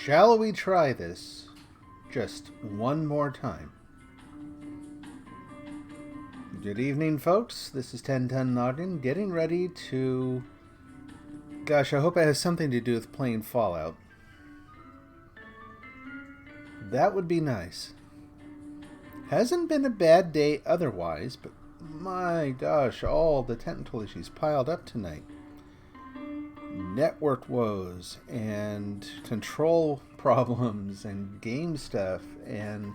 Shall we try this just one more time? Good evening, folks. This is 10 Ton Noggin, getting ready to... Gosh, I hope it has something to do with playing Fallout. That would be nice. Hasn't been a bad day otherwise, but my gosh, all the technical issues piled up tonight. Network woes and control problems and game stuff, and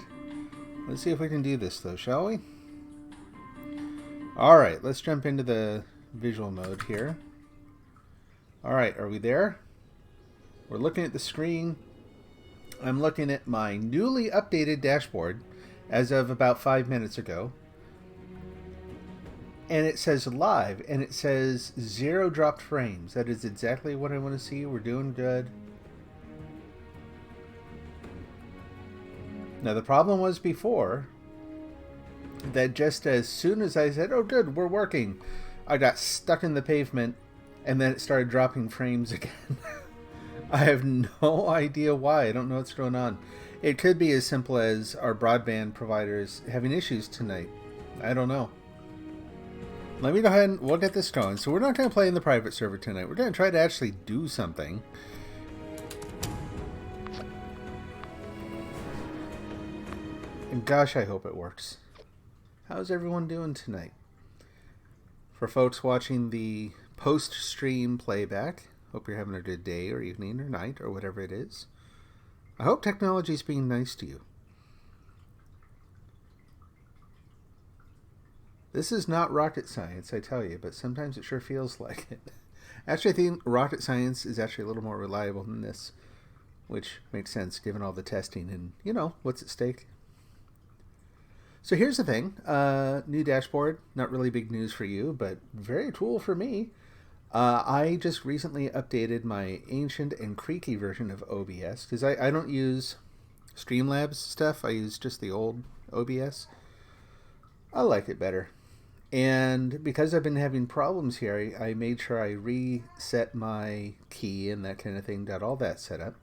let's see if we can do this though, shall we? Alright, let's jump into the visual mode here. Alright, are we there? We're looking at the screen. I'm looking at my newly updated dashboard as of about 5 minutes ago. And it says live, and it says 0 dropped frames. That is exactly what I want to see. We're doing good. Now, the problem was before that just as soon as I said, oh, good, we're working, I got stuck in the pavement, and then it started dropping frames again. I have no idea why. I don't know what's going on. It could be as simple as our broadband providers having issues tonight. I don't know. Let me go ahead and we'll get this going. So we're not going to play in the private server tonight. We're going to try to actually do something. And gosh, I hope it works. How's everyone doing tonight? For folks watching the post-stream playback, hope you're having a good day or evening or night or whatever it is. I hope technology's being nice to you. This is not rocket science, I tell you, but sometimes it sure feels like it. Actually, I think rocket science is actually a little more reliable than this, which makes sense given all the testing and, you know, what's at stake. So here's the thing. New dashboard, not really big news for you, but very cool for me. I just recently updated my ancient and creaky version of OBS, because I don't use Streamlabs stuff. I use just the old OBS. I like it better. And because I've been having problems here, I made sure I reset my key and that kind of thing, got all that set up.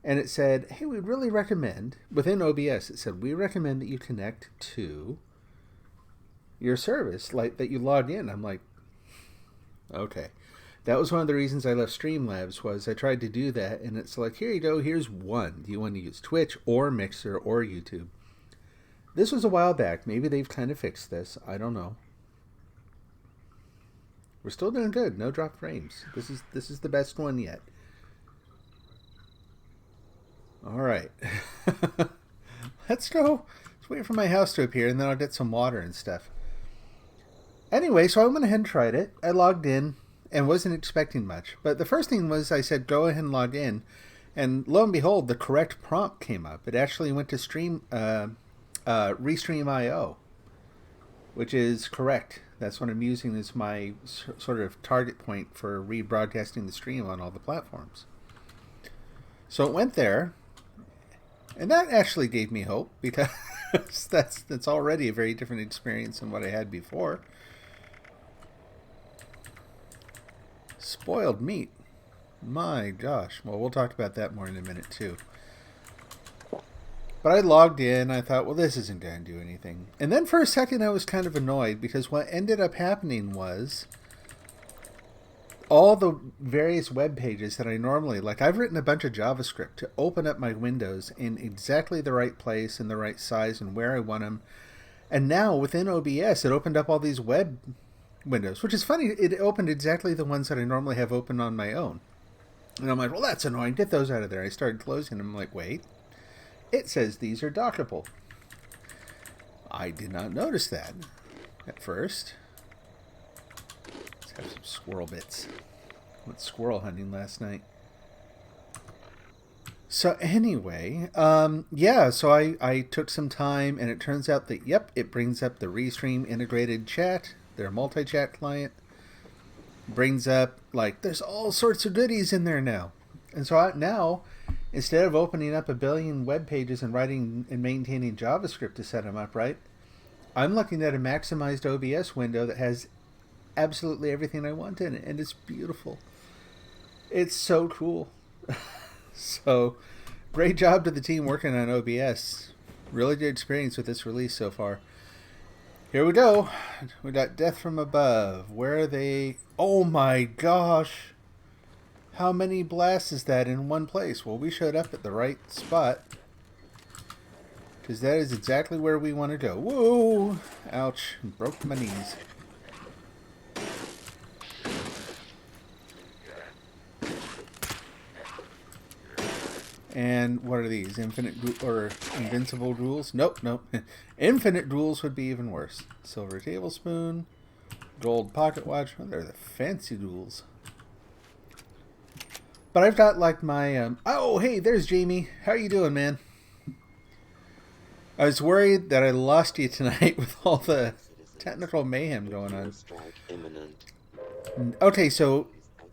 And it said, hey, we'd really recommend, within OBS, it said, we recommend that you connect to your service, like that you log in. I'm like, okay. That was one of the reasons I left Streamlabs, was I tried to do that, and it's like, here you go, here's one. Do you want to use Twitch or Mixer or YouTube? This was a while back. Maybe they've kind of fixed this. I don't know. We're still doing good. No drop frames. This is the best one yet. All right. Let's go. Let's wait for my house to appear, and then I'll get some water and stuff. Anyway, so I went ahead and tried it. I logged in and wasn't expecting much. But the first thing was I said, go ahead and log in. And lo and behold, the correct prompt came up. It actually went to Restream.io, which is correct. That's what I'm using as my sort of target point for rebroadcasting the stream on all the platforms. So it went there, and that actually gave me hope, because that's already a very different experience than what I had before. Spoiled meat. My gosh. Well, we'll talk about that more in a minute, too. But I logged in. I thought, well, this isn't going to do anything. And then for a second, I was kind of annoyed, because what ended up happening was all the various web pages that I normally, like, I've written a bunch of JavaScript to open up my windows in exactly the right place and the right size and where I want them. And now within OBS, it opened up all these web windows, which is funny. It opened exactly the ones that I normally have open on my own. And I'm like, well, that's annoying. Get those out of there. I started closing them. I'm like, wait. It says these are dockable. I did not notice that at first. Let's have some squirrel bits. Went squirrel hunting last night. So anyway, yeah, so I took some time, and it turns out that, yep, it brings up the Restream integrated chat, their multi-chat client. Brings up, like, there's all sorts of goodies in there now. And so now, instead of opening up a billion web pages and writing and maintaining JavaScript to set them up right, I'm looking at a maximized OBS window that has absolutely everything I want in it, and it's beautiful. It's so cool. So, great job to the team working on OBS. Really good experience with this release so far. Here we go. We got Death from Above. Where are they? Oh my gosh. How many blasts is that in one place? Well, we showed up at the right spot. Because that is exactly where we want to go. Whoa! Ouch. Broke my knees. And what are these? Infinite or invincible duels? Nope, nope. Infinite duels would be even worse. Silver tablespoon, gold pocket watch. Oh, they're the fancy duels. But I've got like my oh, hey, there's Jamie. How are you doing, man? I was worried that I lost you tonight with all the technical mayhem going on. Okay, so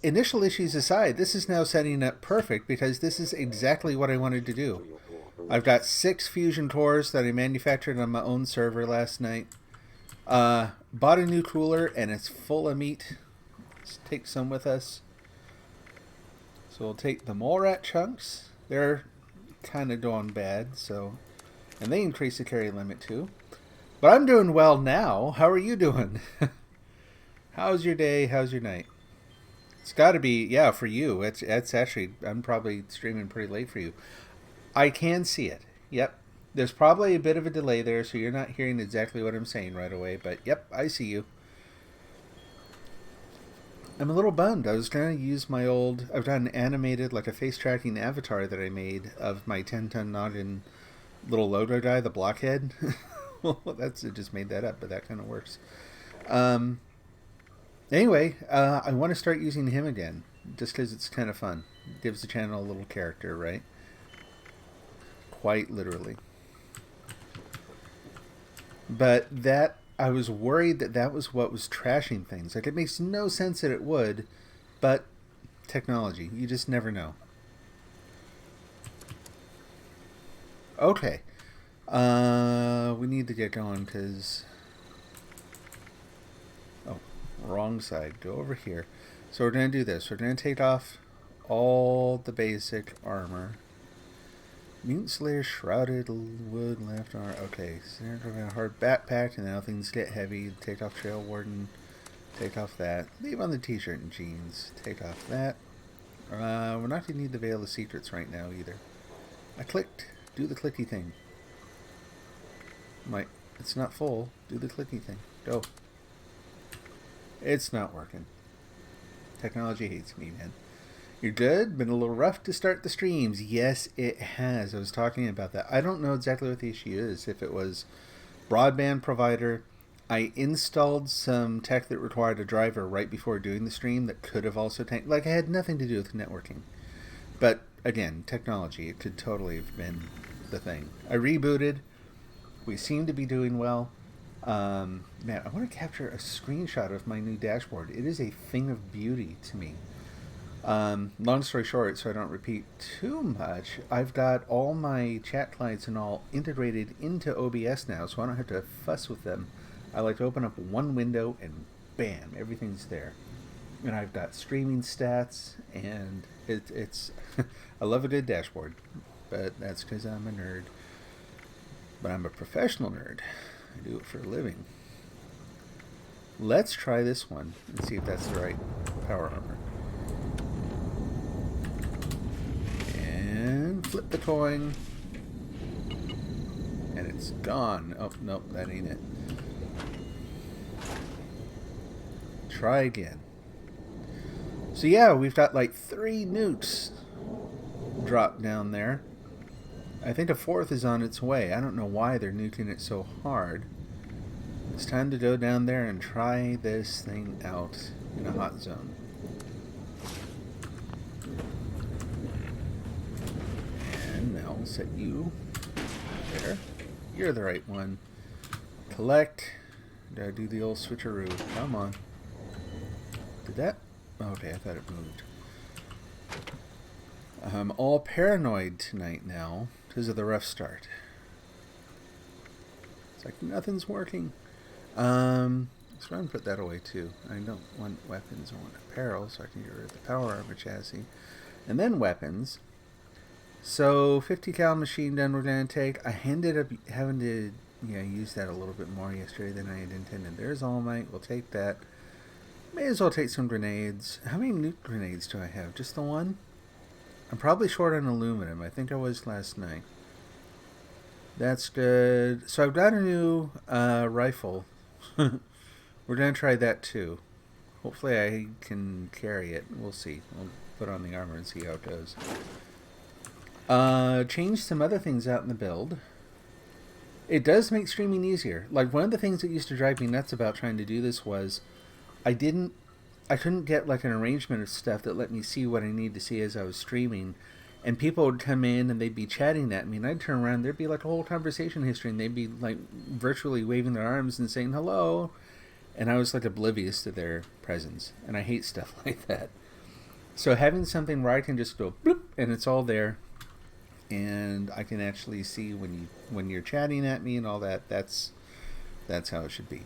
initial issues aside, this is now setting up perfect because this is exactly what I wanted to do. I've got 6 fusion cores that I manufactured on my own server last night. Bought a new cooler and it's full of meat. Let's take some with us. So we'll take the mole rat chunks. They're kind of going bad, so, and they increase the carry limit too. But I'm doing well now. How are you doing? How's your day? How's your night? It's got to be, yeah, for you. It's actually, I'm probably streaming pretty late for you. I can see it. Yep. There's probably a bit of a delay there, so you're not hearing exactly what I'm saying right away. But, yep, I see you. I'm a little bummed. I was going to use my old, I've got an animated, like a face tracking avatar that I made of my 10-ton noggin little logo guy, the blockhead. Well, I just made that up, but that kind of works. Anyway, I want to start using him again, just because it's kind of fun. It gives the channel a little character, right? Quite literally. But that, I was worried that that was what was trashing things. Like, it makes no sense that it would, but technology, you just never know. Okay. We need to get going, because... Oh, wrong side. Go over here. So we're going to do this. We're going to take off all the basic armor. Mutant Slayer, Shrouded, Wood, Left Arm. Okay, so we're going to hard backpack, and now things get heavy. Take off Trail Warden. Take off that. Leave on the t-shirt and jeans. Take off that. We're not going to need the Veil of Secrets right now either. I clicked. Do the clicky thing. It's not full. Do the clicky thing. Go. It's not working. Technology hates me, man. You're good? Been a little rough to start the streams. Yes, it has. I was talking about that. I don't know exactly what the issue is. If it was broadband provider, I installed some tech that required a driver right before doing the stream that could have also like, I had nothing to do with networking. But again, technology, it could totally have been the thing. I rebooted. We seem to be doing well. Man, I want to capture a screenshot of my new dashboard. It is a thing of beauty to me. Long story short, so I don't repeat too much, I've got all my chat clients and all integrated into OBS now, so I don't have to fuss with them. I like to open up one window and bam, everything's there. And I've got streaming stats, and it's I love a good dashboard, but that's because I'm a nerd. But I'm a professional nerd. I do it for a living. Let's try this one and see if that's the right power armor. And flip the coin. And it's gone. Oh, nope, that ain't it. Try again. So yeah, we've got like 3 nukes dropped down there. I think a 4th is on its way. I don't know why they're nuking it so hard. It's time to go down there and try this thing out in a hot zone. And now we'll set you there. You're the right one. Collect. Gotta do the old switcheroo. Come on. Did that? Okay, I thought it moved. I'm all paranoid tonight now because of the rough start. It's like nothing's working. Let's try and put that away too. I don't want weapons, I want apparel, so I can get rid of the power armor chassis. And then weapons. So 50 cal machine gun we're going to take. I ended up having to use that a little bit more yesterday than I had intended. There's All Might. We'll take that. May as well take some grenades. How many nuke grenades do I have? Just the one? I'm probably short on aluminum. I think I was last night. That's good. So I've got a new rifle. We're going to try that too. Hopefully I can carry it. We'll see. We'll put on the armor and see how it goes. Change some other things out in the build. It does make streaming easier. Like, one of the things that used to drive me nuts about trying to do this was I couldn't get like an arrangement of stuff that let me see what I need to see as I was streaming. And people would come in and they'd be chatting at me, and I'd turn around, there'd be like a whole conversation history, and they'd be like virtually waving their arms and saying hello. And I was like oblivious to their presence. And I hate stuff like that. So having something where I can just go bloop and it's all there, and I can actually see when you're chatting at me and all that, that's how it should be.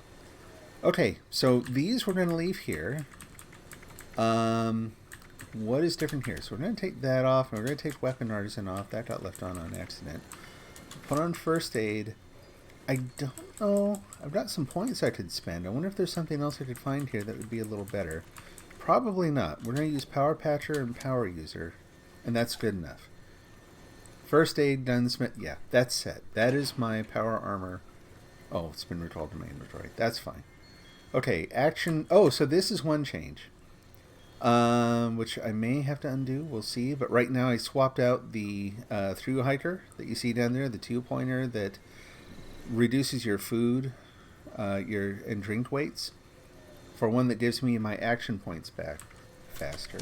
Okay, so these we're going to leave here. What is different here? So we're going to take that off, and we're going to take Weapon Artisan off. That got left on accident. Put on First Aid. I don't know. I've got some points I could spend. I wonder if there's something else I could find here that would be a little better. Probably not. We're going to use Power Patcher and Power User, and that's good enough. First Aid, Gunsmith. Yeah, that's set. That is my Power Armor. Oh, it's been recalled to my inventory. That's fine. Okay, action. Oh, so this is one change. Which I may have to undo. We'll see. But right now I swapped out the through hiker that you see down there, the 2-pointer that reduces your food and drink weights, for one that gives me my action points back faster.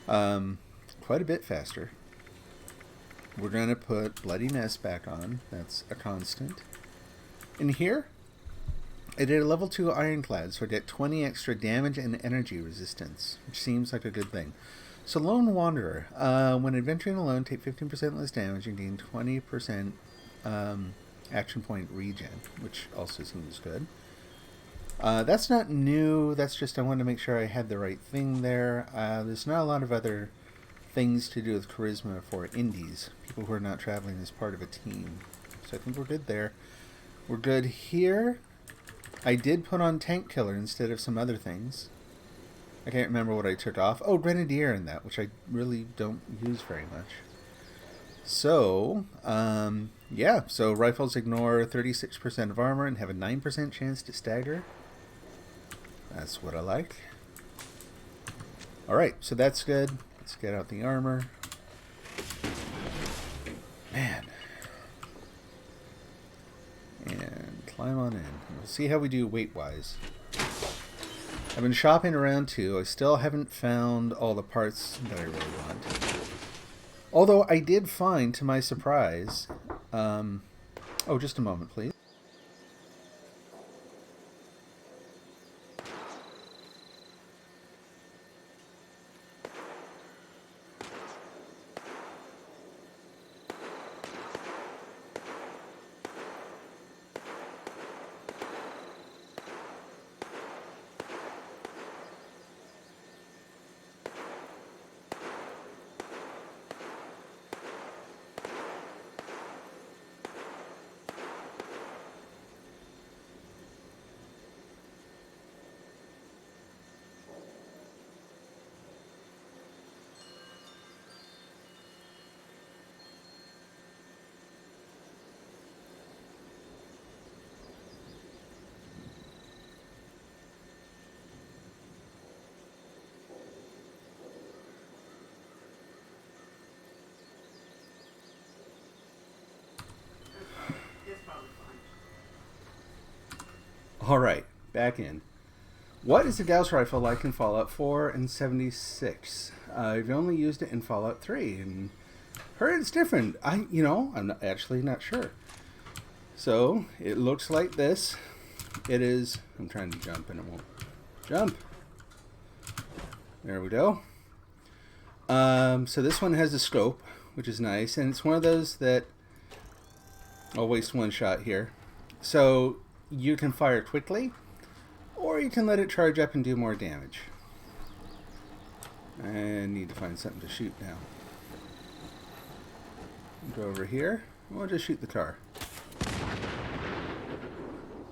Quite a bit faster. We're going to put Bloody Nest back on. That's a constant. In here, I did a level 2 Ironclad, so I get 20 extra damage and energy resistance, which seems like a good thing. So Lone Wanderer, when adventuring alone, take 15% less damage and gain 20% action point regen, which also seems good. That's not new, that's just I wanted to make sure I had the right thing there. There's not a lot of other things to do with charisma for indies, people who are not traveling as part of a team. So I think we're good there. We're good here. I did put on Tank Killer instead of some other things. I can't remember what I took off. Oh, Grenadier in that, which I really don't use very much. So, yeah, so rifles ignore 36% of armor and have a 9% chance to stagger. That's what I like. Alright, so that's good. Let's get out the armor. Man. And climb on in. We'll see how we do weight-wise. I've been shopping around too. I still haven't found all the parts that I really want. Although I did find, to my surprise... oh, just a moment, please. Alright, back in. What is the Gauss rifle like in Fallout 4 and 76? I've only used it in Fallout 3 and heard it's different. I'm actually not sure. So, it looks like this. It is... I'm trying to jump and it won't jump. There we go. So this one has a scope, which is nice, and it's one of those that... I'll waste one shot here. So... you can fire quickly, or you can let it charge up and do more damage. I need to find something to shoot now. Go over here. We'll just shoot the car.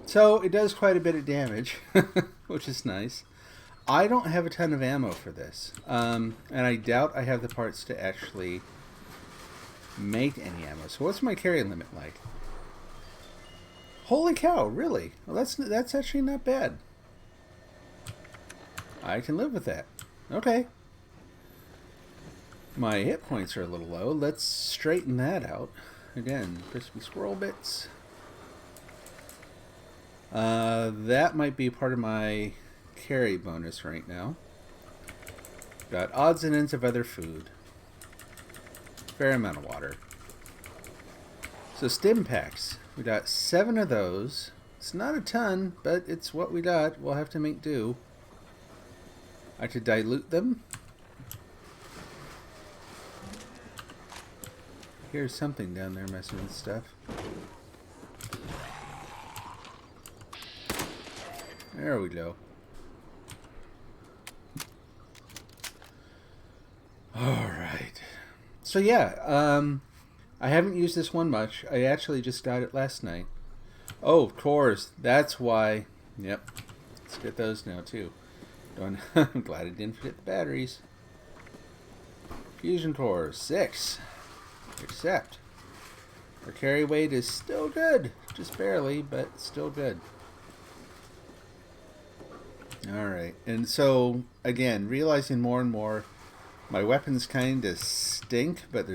So it does quite a bit of damage, which is nice. I don't have a ton of ammo for this. And I doubt I have the parts to actually make any ammo. So what's my carry limit like? Holy cow, really? Well, that's actually not bad. I can live with that. Okay. My hit points are a little low. Let's straighten that out. Again, crispy squirrel bits. That might be part of my carry bonus right now. Got odds and ends of other food. Fair amount of water. So stim packs. We got 7 of those. It's not a ton, but it's what we got. We'll have to make do. I could dilute them. Here's something down there messing with stuff. There we go. Alright. So yeah, I haven't used this one much. I actually just got it last night. Oh, cores. That's why. Yep. Let's get those now too. I'm glad I didn't forget the batteries. Fusion cores. 6. Except our carry weight is still good. Just barely, but still good. Alright. And so, again, realizing more and more, my weapons kind of stink, but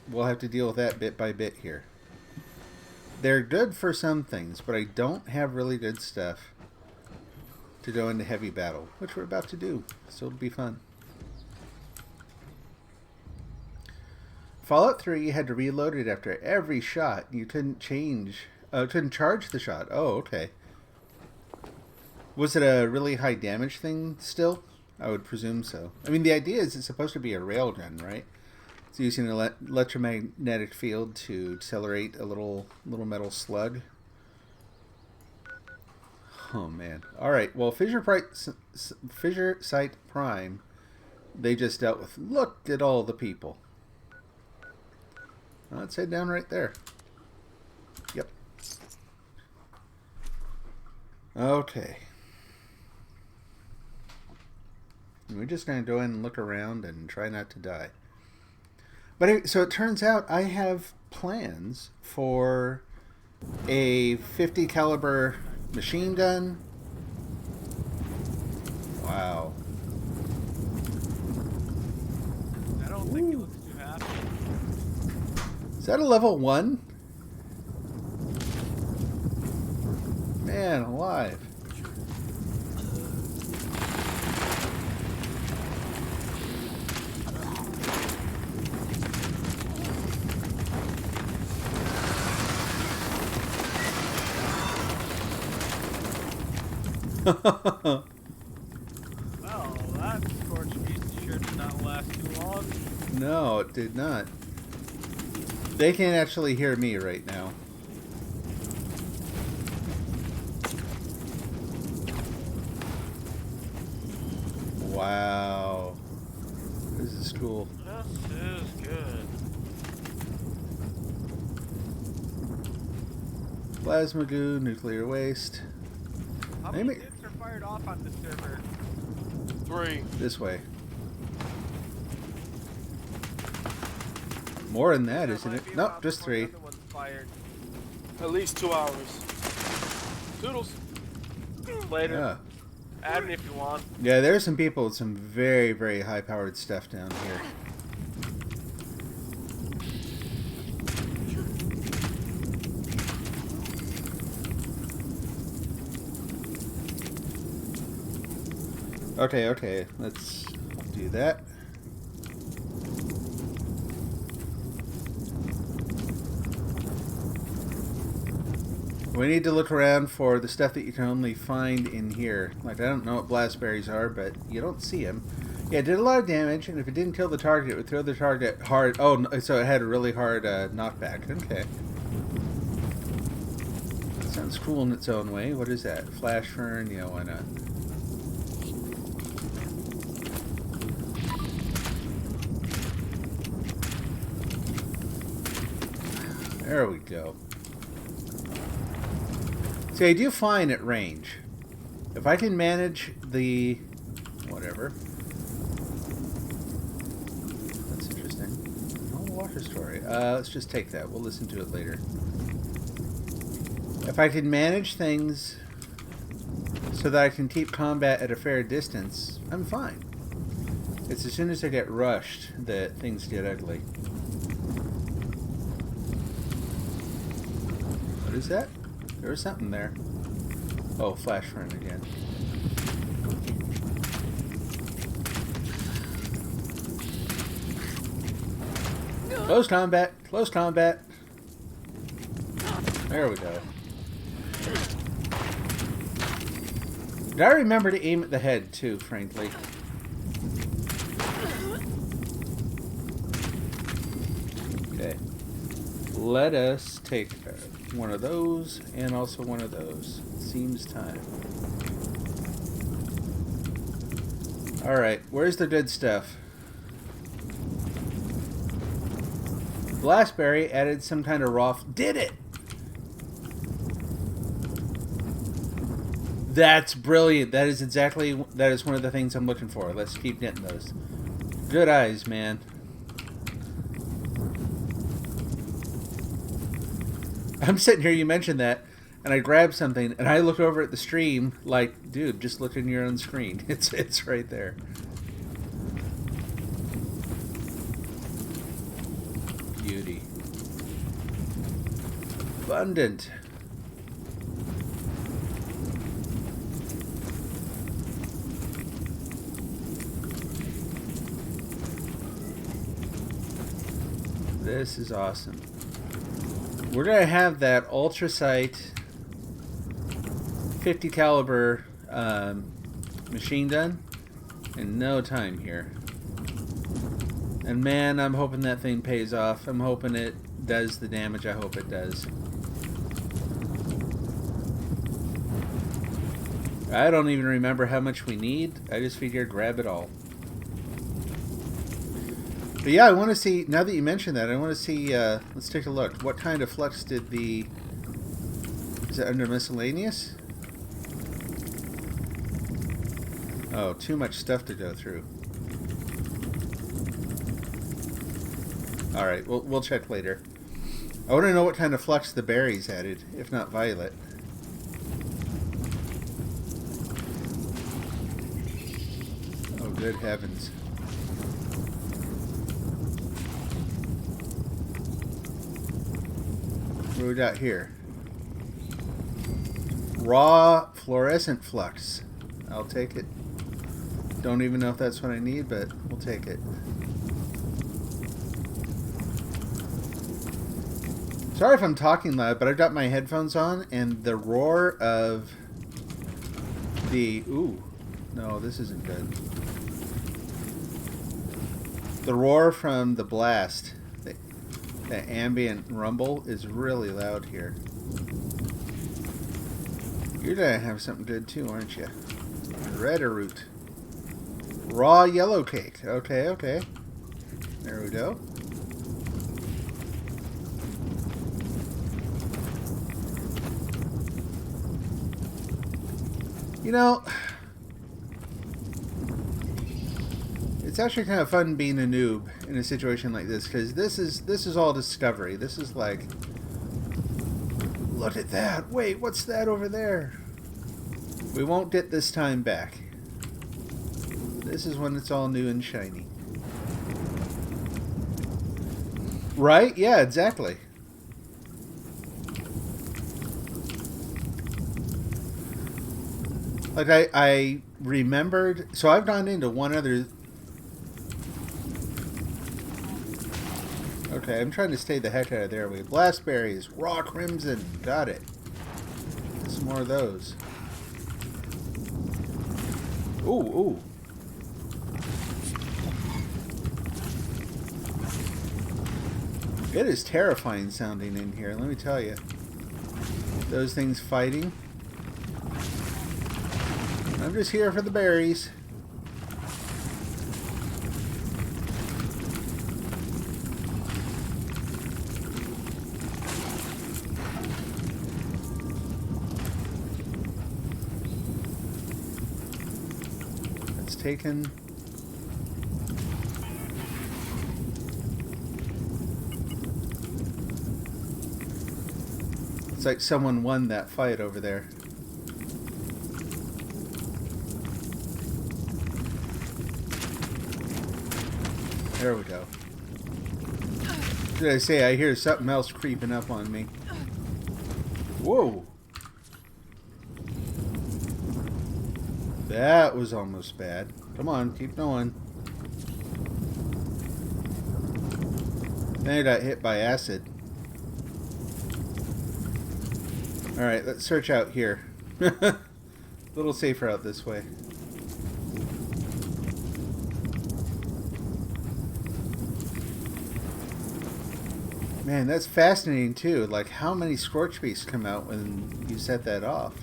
we'll have to deal with that bit by bit here. They're good for some things, but I don't have really good stuff to go into heavy battle, which we're about to do, so it'll be fun. Fallout 3, you had to reload it after every shot. You couldn't couldn't charge the shot. Oh, okay. Was it a really high damage thing still? I would presume so. I mean, the idea is it's supposed to be a railgun, right? It's using an electromagnetic field to accelerate a little metal slug. Oh, man. Alright, well, Fissure Site Prime, they just dealt with. Look at all the people. Let's head down right there. Yep. Okay. And we're just going to go in and look around and try not to die. But so it turns out I have plans for a 50 caliber machine gun. Wow. I don't think it looks too happy. Is that a level 1? Man alive. Well, that scorched piece sure did not last too long. No, it did not. They can't actually hear me right now. Wow. This is cool. This is good. Plasma goo, nuclear waste. How many nukes are fired off on this server? 3. This way. More than that, isn't it? Nope, just 3. Fired. At least 2 hours. Toodles. Later. Yeah. Add me if you want. Yeah, there's some people with some very, very high-powered stuff down here. Okay, let's do that. We need to look around for the stuff that you can only find in here. Like, I don't know what blastberries are, but you don't see them. Yeah, it did a lot of damage, and if it didn't kill the target, it would throw the target hard. Oh, so it had a really hard knockback. Okay. That sounds cool in its own way. What is that? Flash fern? Yeah, why not? There we go. See, I do find at range, if I can manage the... whatever. That's interesting. Oh, water story. Let's just take that. We'll listen to it later. If I can manage things so that I can keep combat at a fair distance, I'm fine. It's as soon as I get rushed that things get ugly. What is that? There was something there. Oh, flash burn again. Close combat. Close combat. There we go. Did I remember to aim at the head too, frankly? Okay. Let us take one of those and also one of those. Seems time. Alright, where's the good stuff? Blastberry added some kind of raw... Did it! That's brilliant. That is exactly... That is one of the things I'm looking for. Let's keep getting those. Good eyes, man. I'm sitting here, you mentioned that, and I grabbed something, and I look over at the stream like, dude, just look in your own screen. It's right there. Beauty. Abundant. This is awesome. We're going to have that Ultra Sight 50 caliber machine gun in no time here. And man, I'm hoping that thing pays off. I'm hoping it does the damage I hope it does. I don't even remember how much we need. I just figured grab it all. But yeah, I want to see, now that you mentioned that, I want to see, let's take a look. What kind of flux did the, is it under miscellaneous? Oh, too much stuff to go through. Alright, we'll check later. I want to know what kind of flux the berries added, if not violet. Oh, good heavens. What we got here? Raw fluorescent flux. I'll take it. Don't even know if that's what I need, but we'll take it. Sorry if I'm talking loud, but I've got my headphones on, and the roar of the... Ooh. No, this isn't good. The roar from the blast... That ambient rumble is really loud here. You're gonna have something good too, aren't you? Red root. Raw yellow cake. Okay, okay. There we go. You know, it's actually kind of fun being a noob in a situation like this, because this is all discovery. This is like, look at that. Wait, what's that over there? We won't get this time back. This is when it's all new and shiny. Right? Yeah, exactly. Like I remembered, so I've gone into one other. Okay, I'm trying to stay the heck out of there. We have blastberries, raw crimson, got it. Some more of those. Ooh, ooh. It is terrifying sounding in here, let me tell you. Those things fighting. I'm just here for the berries. taken. It's like someone won that fight over there. There we go. Did I say I hear something else creeping up on me? Whoa! That was almost bad. Come on, keep going. Then I got hit by acid. Alright, let's search out here. A little safer out this way. Man, that's fascinating too. Like, how many scorch beasts come out when you set that off?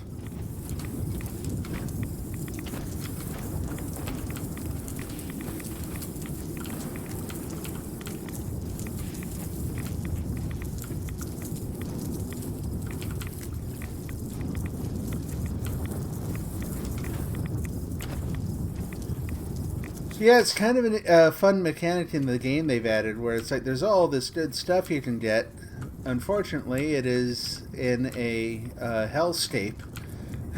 Yeah, it's kind of a fun mechanic in the game they've added, where it's like there's all this good stuff you can get. Unfortunately, it is in a hellscape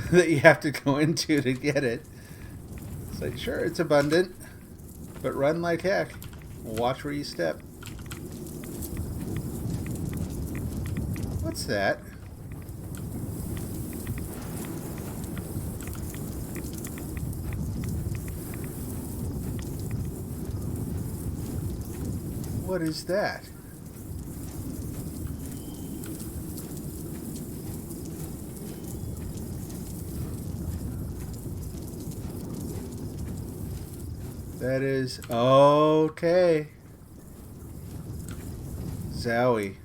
that you have to go into to get it. It's like, sure, it's abundant, but run like heck. Watch where you step. What's that? What is that? That is... okay. Zowie.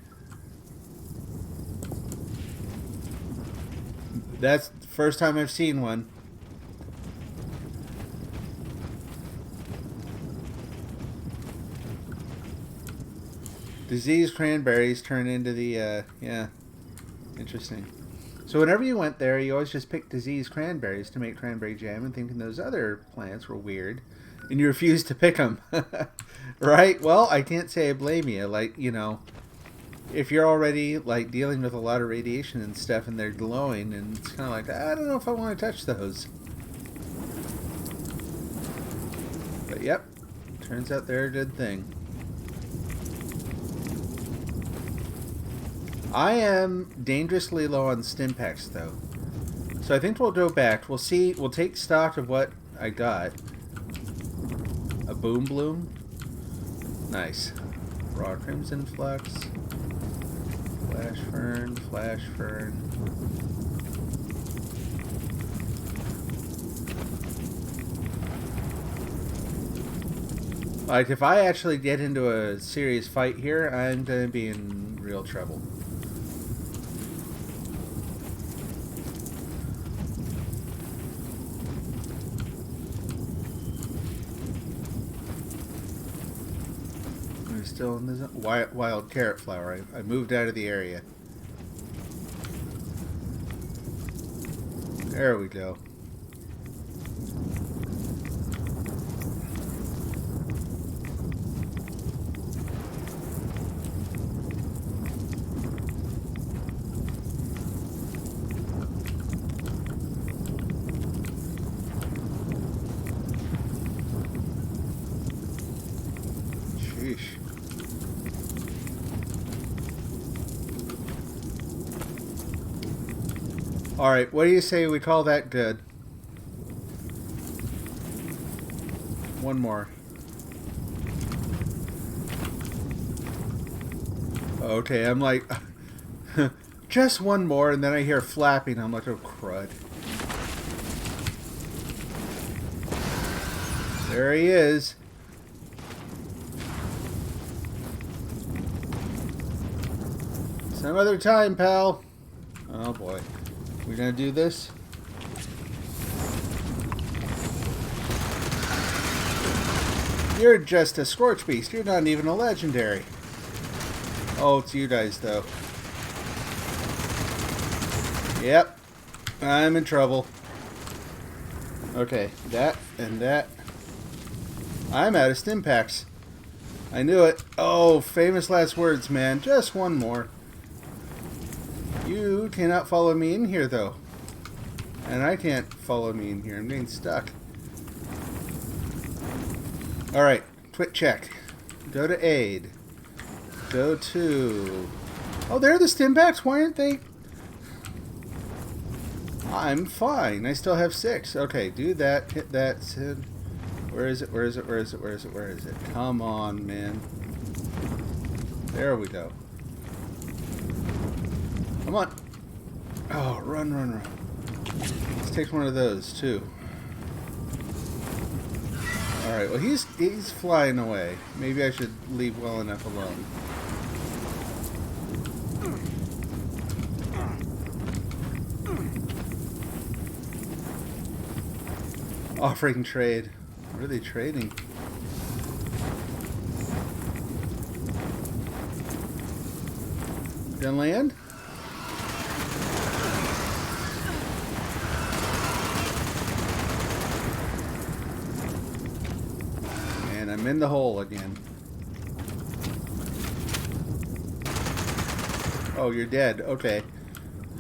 That's the first time I've seen one. Diseased cranberries turn into the, yeah, interesting. So whenever you went there, you always just picked diseased cranberries to make cranberry jam and thinking those other plants were weird. And you refused to pick them. Right? Well, I can't say I blame you. Like, you know, if you're already, like, dealing with a lot of radiation and stuff and they're glowing, and it's kind of like, I don't know if I want to touch those. But, yep. Turns out they're a good thing. I am dangerously low on Stimpaks, though. So I think we'll go back. We'll see. We'll take stock of what I got. A boom bloom. Nice. Raw crimson flux. Flash fern. Flash fern. Like, if I actually get into a serious fight here, I'm going to be in real trouble. Still in this wild carrot flower. I moved out of the area. There we go. Sheesh. Alright, what do you say we call that good? One more. Okay, I'm like, just one more, and then I hear flapping. I'm like, oh, crud. There he is. Some other time, pal. Oh, boy. We gonna do this? You're just a Scorch Beast. You're not even a legendary. Oh, it's you guys, though. Yep. I'm in trouble. Okay, that and that. I'm out of stim packs. I knew it. Oh, famous last words, man. Just one more. You cannot follow me in here, though. And I can't follow me in here. I'm getting stuck. Alright, quick check. Go to aid. Go to... Oh, there are the stim packs. Why aren't they... I'm fine. I still have 6. Okay, do that. Hit that. Where is it? Where is it? Where is it? Where is it? Where is it? Come on, man. There we go. Come on. Oh, run, run, run. Let's take one of those, too. Alright, well, he's flying away. Maybe I should leave well enough alone. Offering trade. What are they trading? Gonna land? And I'm in the hole again. Oh, you're dead. Okay.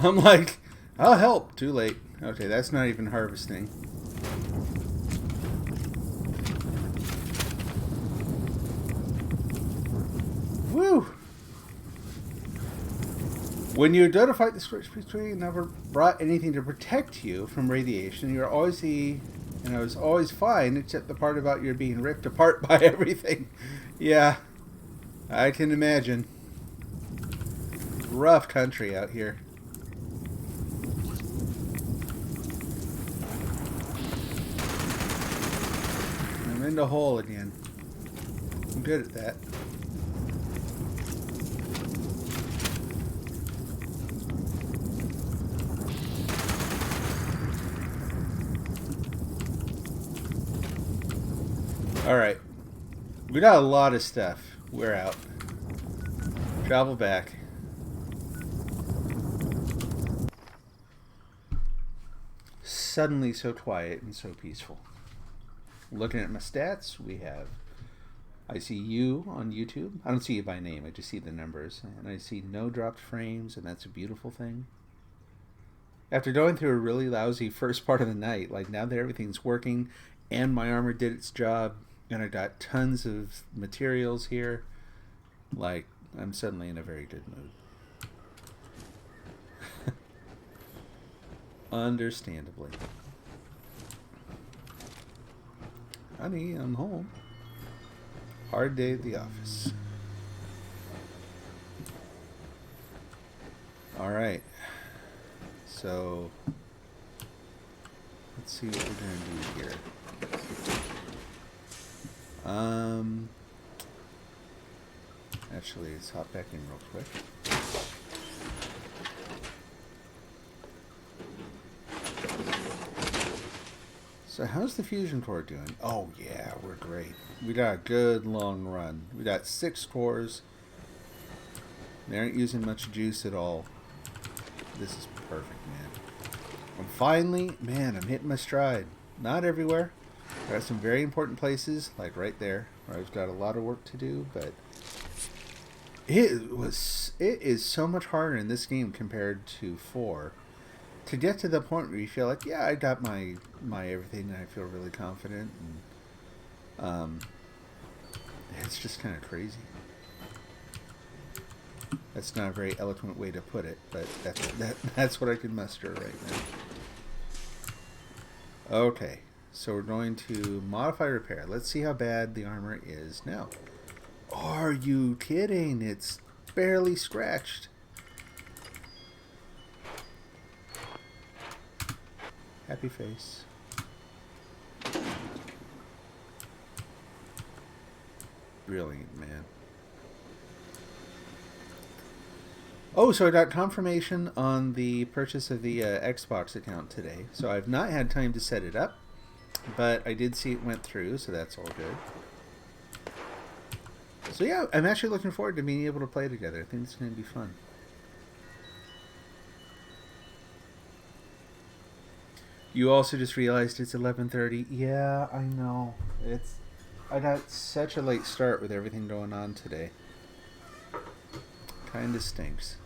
I'm like, I'll help. Too late. Okay, that's not even harvesting. Woo! When you go to fight the switch between, never brought anything to protect you from radiation. You're always and I was always fine, except the part about you being ripped apart by everything. Yeah, I can imagine. Rough country out here. I'm in the hole again. I'm good at that. Alright. We got a lot of stuff. We're out. Travel back. Suddenly so quiet and so peaceful. Looking at my stats, we have... I see you on YouTube. I don't see you by name. I just see the numbers. And I see no dropped frames, and that's a beautiful thing. After going through a really lousy first part of the night, like now that everything's working and my armor did its job, and I got tons of materials here, like, I'm suddenly in a very good mood. Understandably. Honey, I'm home. Hard day at the office. Alright. So, let's see what we're going to do here. Actually, let's hop back in real quick. So how's the fusion core doing? Oh yeah, we're great. We got a good long run. We got 6 cores. They aren't using much juice at all. This is perfect, man. I'm finally, man, I'm hitting my stride. Not everywhere. I got some very important places, like right there, where I've got a lot of work to do, but it is so much harder in this game compared to 4 to get to the point where you feel like, yeah, I got my everything, and I feel really confident, and it's just kind of crazy. That's not a very eloquent way to put it, but that's what I can muster right now. Okay, so we're going to modify repair. Let's see how bad the armor is now. Are you kidding? It's barely scratched. Happy face. Brilliant, man. Oh, so I got confirmation on the purchase of the Xbox account today. So I've not had time to set it up, but I did see it went through, so that's all good. So yeah, I'm actually looking forward to being able to play together. I think it's going to be fun. You also just realized it's 11:30. Yeah, I know. I got such a late start with everything going on today. Kinda stinks.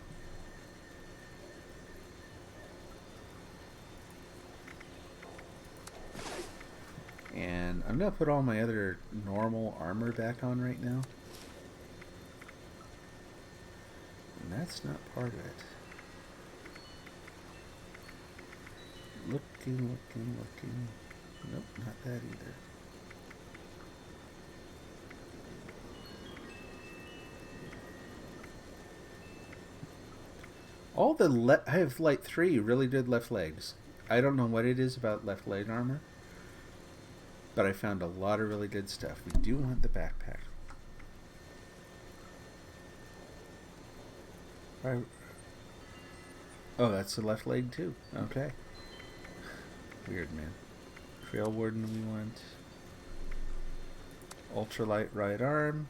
And I'm gonna put all my other normal armor back on right now. And that's not part of it. Looking. Nope, not that either. I have like 3 really good left legs. I don't know what it is about left leg armor, but I found a lot of really good stuff. We do want the backpack. Oh, that's the left leg too. Okay. Weird, man. Trail Warden we want. Ultralight right arm.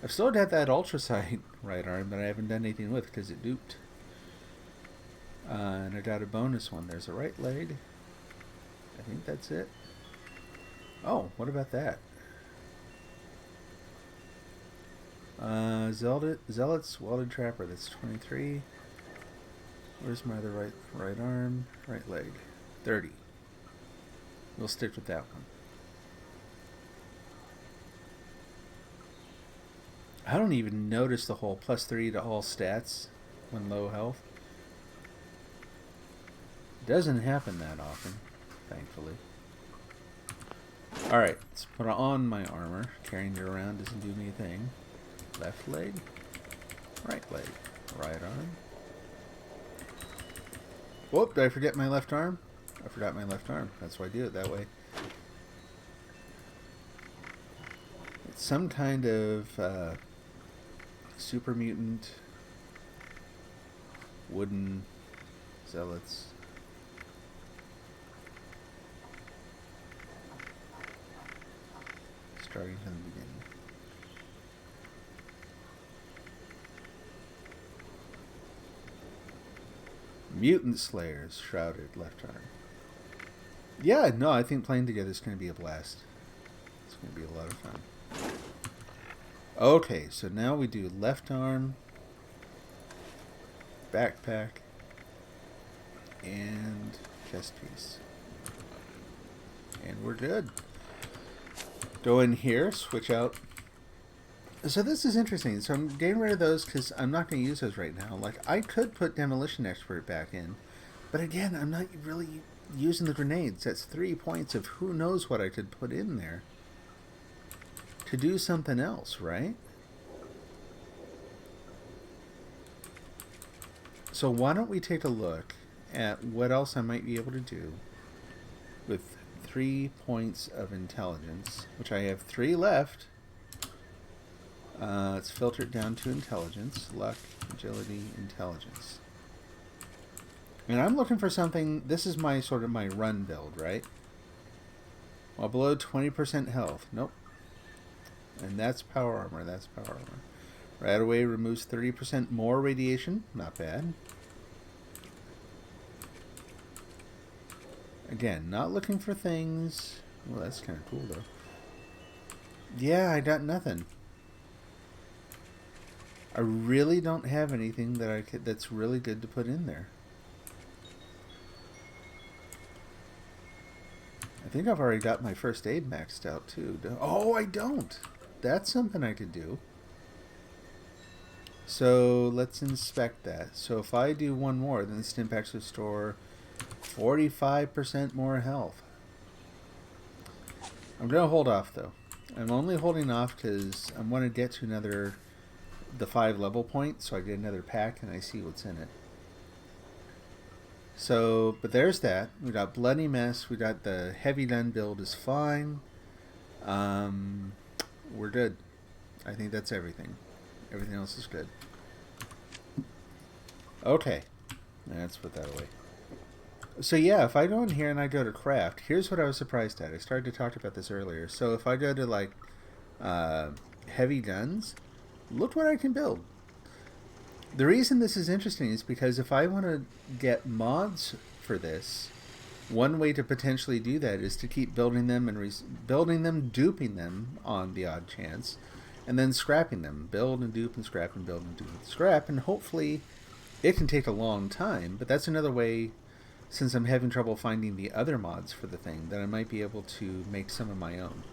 I've still got that ultrasight right arm that I haven't done anything with because it duped. And I got a bonus one. There's a right leg. I think that's it. Oh, what about that? Zealot's Welded Trapper. That's 23. Where's my other right arm? Right leg. 30. We'll stick with that one. I don't even notice the whole +3 to all stats when low health. Doesn't happen that often, thankfully. Alright, let's put on my armor. Carrying it around doesn't do me a thing. Left leg, right arm. Whoop, did I forget my left arm? I forgot my left arm. That's why I do it that way. It's some kind of super mutant wooden zealots. Starting from the beginning. Mutant Slayers, shrouded left arm. Yeah, no, I think playing together is going to be a blast. It's going to be a lot of fun. Okay, so now we do left arm, backpack, and chest piece. And we're good. Go in here, switch out. So this is interesting. So I'm getting rid of those because I'm not going to use those right now. Like, I could put Demolition Expert back in, but again, I'm not really using the grenades. That's 3 points of who knows what I could put in there to do something else, right? So why don't we take a look at what else I might be able to do with 3 points of intelligence, which I have 3 left. Let's filter it down to intelligence, luck, agility, intelligence. And I'm looking for something. This is my sort of my run build, right? Well, below 20% health. Nope. And that's power armor. That's power armor. Right away removes 30% more radiation. Not bad. Again, not looking for things. Well, that's kind of cool, though. Yeah, I got nothing. I really don't have anything that that's really good to put in there. I think I've already got my first aid maxed out, too. Oh, I don't. That's something I could do. So let's inspect that. So if I do one more, then the Stimpaks restore 45% more health. I'm going to hold off, though. I'm only holding off because I want to get to the 5 level point, so I get another pack and I see what's in it. So, but there's that. We got Bloody Mess. We got the heavy gun build is fine. We're good. I think that's everything. Everything else is good. Okay. Let's put that away. So yeah, if I go in here and I go to craft, here's what I was surprised at. I started to talk about this earlier. So if I go to like heavy guns, look what I can build. The reason this is interesting is because if I want to get mods for this, one way to potentially do that is to keep building them and building them, duping them on the odd chance, and then scrapping them. Build and dupe and scrap and build and dupe and scrap, and hopefully it can take a long time, but that's another way, since I'm having trouble finding the other mods for the thing, that I might be able to make some of my own.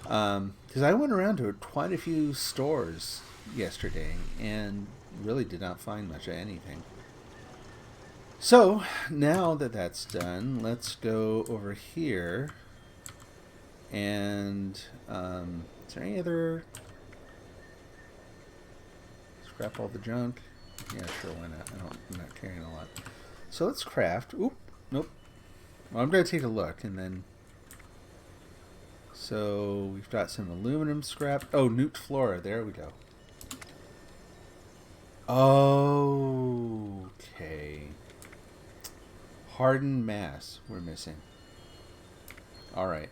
Because I went around to quite a few stores yesterday and really did not find much of anything. So, now that that's done, let's go over here. And, is there any other... Scrap all the junk? Yeah, sure, why not? I'm not carrying a lot. So let's craft. Oop, nope. Well, I'm going to take a look, and then... So, we've got some aluminum scrap. Oh, nuked flora, there we go. Okay. Hardened mass we're missing. Alright.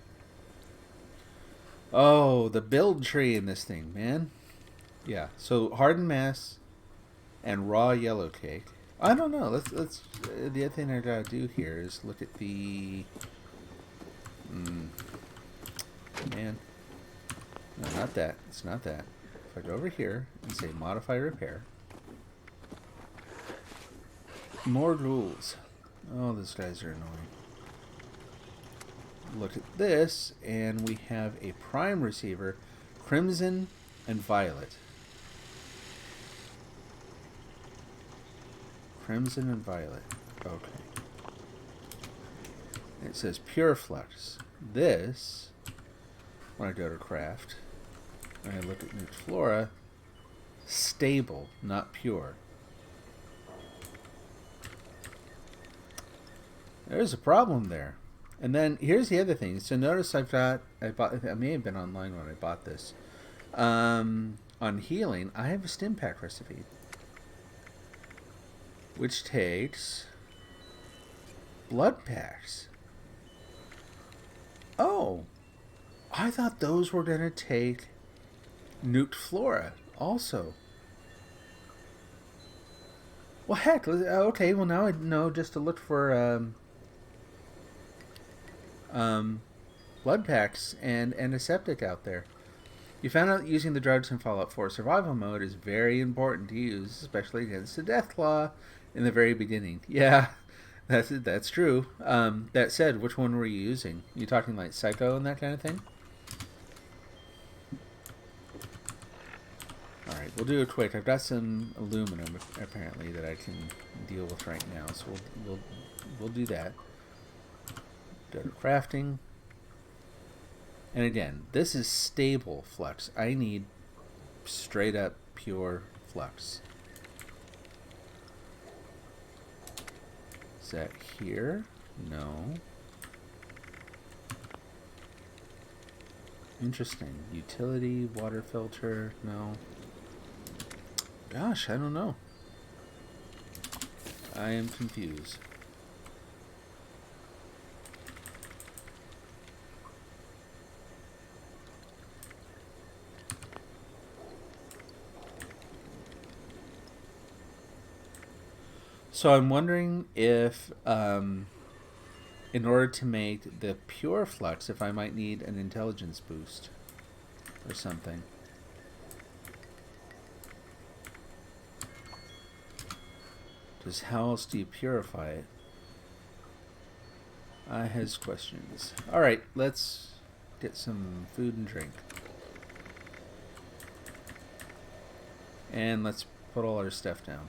Oh, the build tree in this thing, man. Yeah, so hardened mass and raw yellow cake. I don't know. Let's the other thing I gotta do here is look at the man. No, not that. It's not that. If I go over here and say modify repair. More rules. Oh, these guys are annoying. Look at this, and we have a prime receiver, crimson and violet. Crimson and violet. Okay. It says pure flux. This, when I go to craft, when I look at nuked flora, stable, not pure. There's a problem there. And then here's the other thing. So notice I may have been online when I bought this. On healing, I have a stim pack recipe, which takes blood packs. Oh, I thought those were gonna take nuked flora also. Well, heck. Okay. Well, now I know just to look for blood packs and antiseptic out there. You found out that using the drugs in Fallout 4 survival mode is very important to use, especially against the Deathclaw in the very beginning. Yeah, that's true. That said, which one were you using? You talking like Psycho and that kind of thing? Alright, we'll do it quick. I've got some aluminum, apparently, that I can deal with right now, so we'll do that. Go to crafting. And again, this is stable flux. I need straight up pure flux. Is that here? No. Interesting. Utility, water filter, no. Gosh, I don't know. I am confused. So I'm wondering if, in order to make the pure flux, if I might need an intelligence boost or something. Just how else do you purify it? I has questions. Alright, let's get some food and drink. And let's put all our stuff down.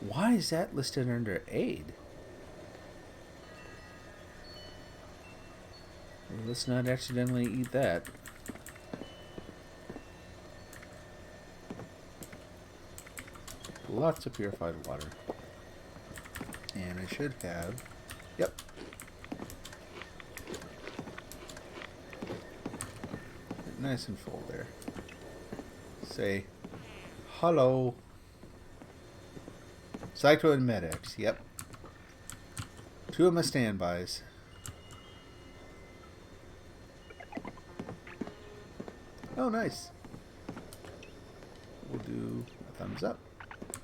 Why is that listed under aid? Well, let's not accidentally eat that. Lots of purified water. And I should have... Yep. Nice and full there. Say, hello. Psycho and Med-X, yep. 2 of my standbys. Oh, nice. We'll do a thumbs up.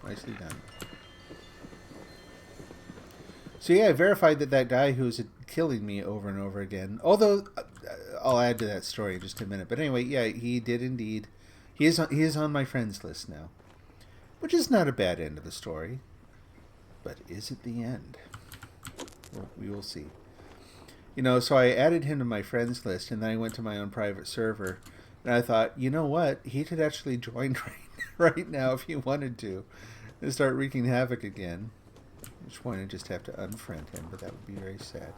Nicely done. So yeah, I verified that guy who was killing me over and over again. Although I'll add to that story in just a minute. But anyway, yeah, he did indeed. He is on my friends list now, which is not a bad end of the story. But is it the end? Well, we will see. You know, so I added him to my friends list, and then I went to my own private server, and I thought, you know what? He could actually join right now if he wanted to, and start wreaking havoc again. At which point I just have to unfriend him, but that would be very sad.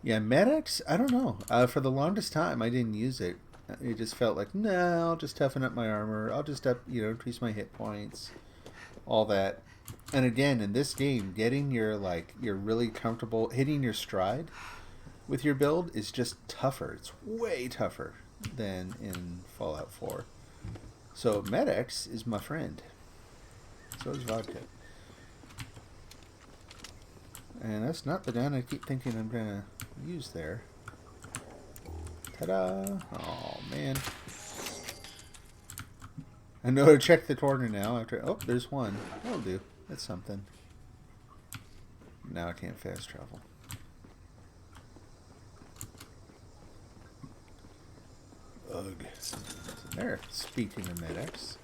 Yeah, Med-X, I don't know. For the longest time, I didn't use it. It just felt like, no, I'll just toughen up my armor. I'll just increase my hit points, all that. And again, in this game, getting your really comfortable, hitting your stride with your build is just tougher. It's way tougher than in Fallout 4. So Med-X is my friend. So is Vodka. And that's not the gun I keep thinking I'm going to use there. Ta-da! Oh, man. I know to check the corner now after... Oh, there's one. That'll do. That's something. Now I can't fast travel. Ugh. So there. Speaking of Med-X.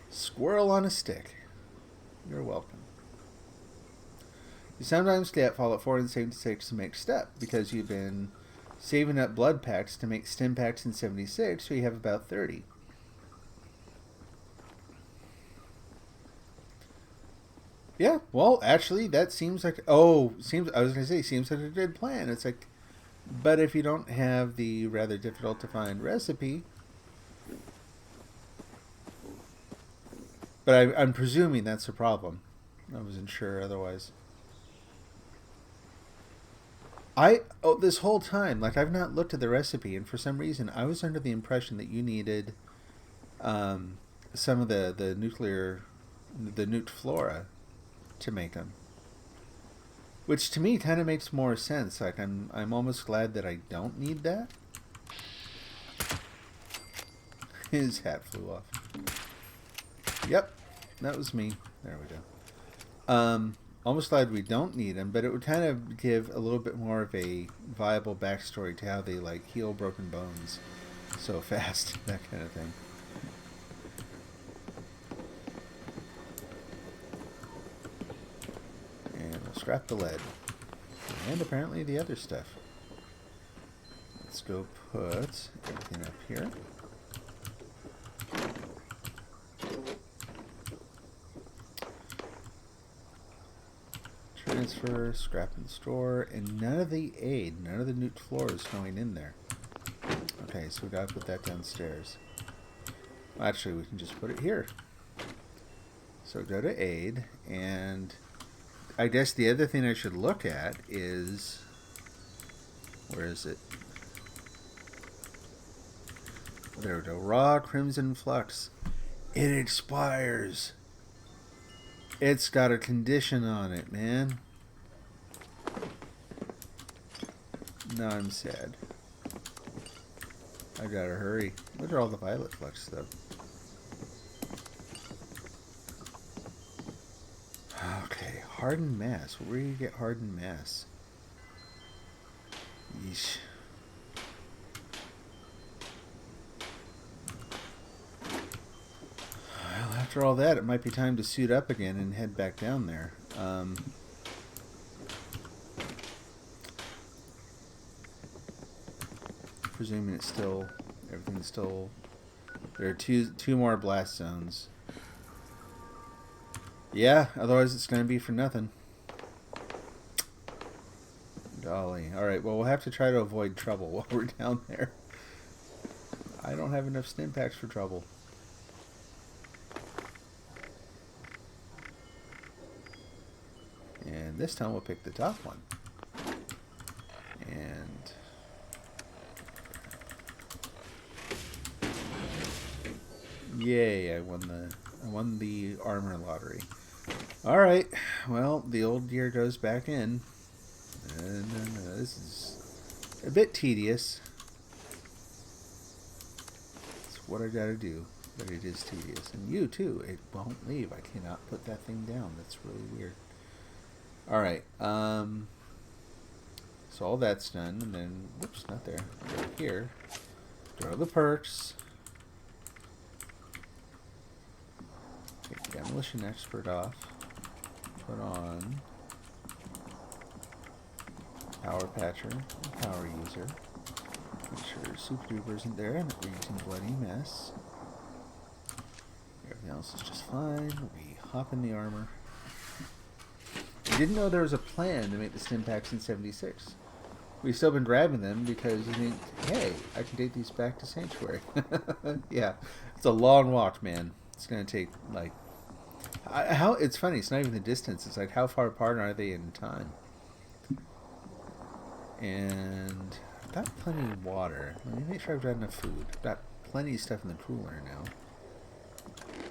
Squirrel on a stick. You're welcome. You sometimes get Fallout 4 and 76 to make step because you've been saving up blood packs to make stim packs in 76, so you have about 30. Yeah, well, actually, that seems like... Oh, I was going to say, seems like a good plan. It's like, but if you don't have the rather difficult to find recipe... But I'm presuming that's a problem. I wasn't sure otherwise. This whole time, I've not looked at the recipe, and for some reason, I was under the impression that you needed some of the nuked flora to make them. Which to me kind of makes more sense. I'm almost glad that I don't need that. His hat flew off. Yep, that was me. There we go. Almost glad we don't need them, but it would kind of give a little bit more of a viable backstory to how they heal broken bones so fast, that kind of thing. And we'll scrap the lead. And apparently the other stuff. Let's go put everything up here. Transfer, scrap and store, and none of the aid, none of the nuked floor is going in there. Okay, so we gotta put that downstairs. Well, actually, we can just put it here. So go to aid, and I guess the other thing I should look at is... Where is it? There we go. Raw Crimson Flux. It expires. It's got a condition on it, man. Now I'm sad. I gotta hurry. Look at all the violet flux stuff. Okay, hardened mass. Where do you get hardened mass? Yeesh. Well, after all that, it might be time to suit up again and head back down there. Presuming it's still... Everything's still... There are two more blast zones. Yeah, otherwise it's going to be for nothing. Golly. Alright, well, we'll have to try to avoid trouble while we're down there. I don't have enough stim packs for trouble. And this time we'll pick the top one. And... Yay, I won the armor lottery. Alright, well, the old gear goes back in. And this is a bit tedious. Let's what I gotta do, but it is tedious. And you too, it won't leave. I cannot put that thing down. That's really weird. Alright, so all that's done, and then, whoops, not there. Go here. Throw the perks. Take Demolition Expert off. Put on Power Patcher and Power User. Make sure Super Duper isn't there and it reads in Bloody Mess. Everything else is just fine. We hop in the armor. I didn't know there was a plan to make the stim packs in 76. We've still been grabbing them because you think, hey, I can take these back to Sanctuary. Yeah, it's a long walk, man. It's going to take, like... it's funny, it's not even the distance. It's like, how far apart are they in time? And I've got plenty of water. Let me make sure I've got enough food. I've got plenty of stuff in the cooler now.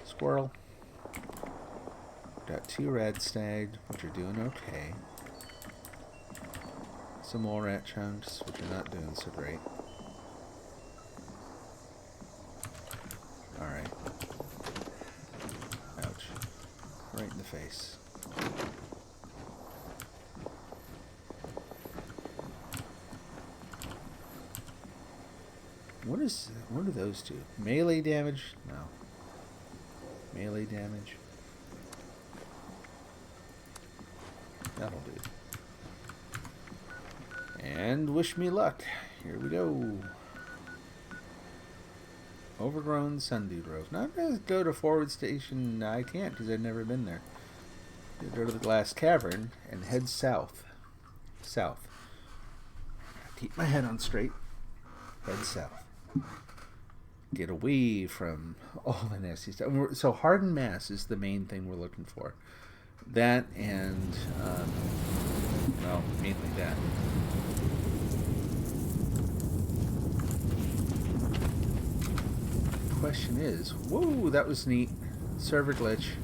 Squirrel. Got 2 red stag, which are doing okay. Some more rat chunks, which are not doing so great. Alright. Ouch. Right in the face. What do those do? Melee damage? No. Melee damage? That'll do. And wish me luck. Here we go. Overgrown Sundew Grove. Now I'm going to go to Forward Station. I can't because I've never been there. Go to the Glass Cavern and head south. South. Keep my head on straight. Head south. Get away from all the nasty stuff. So hardened mass is the main thing we're looking for. That and, well, mainly that. Question is, whoa, that was neat. Server glitch.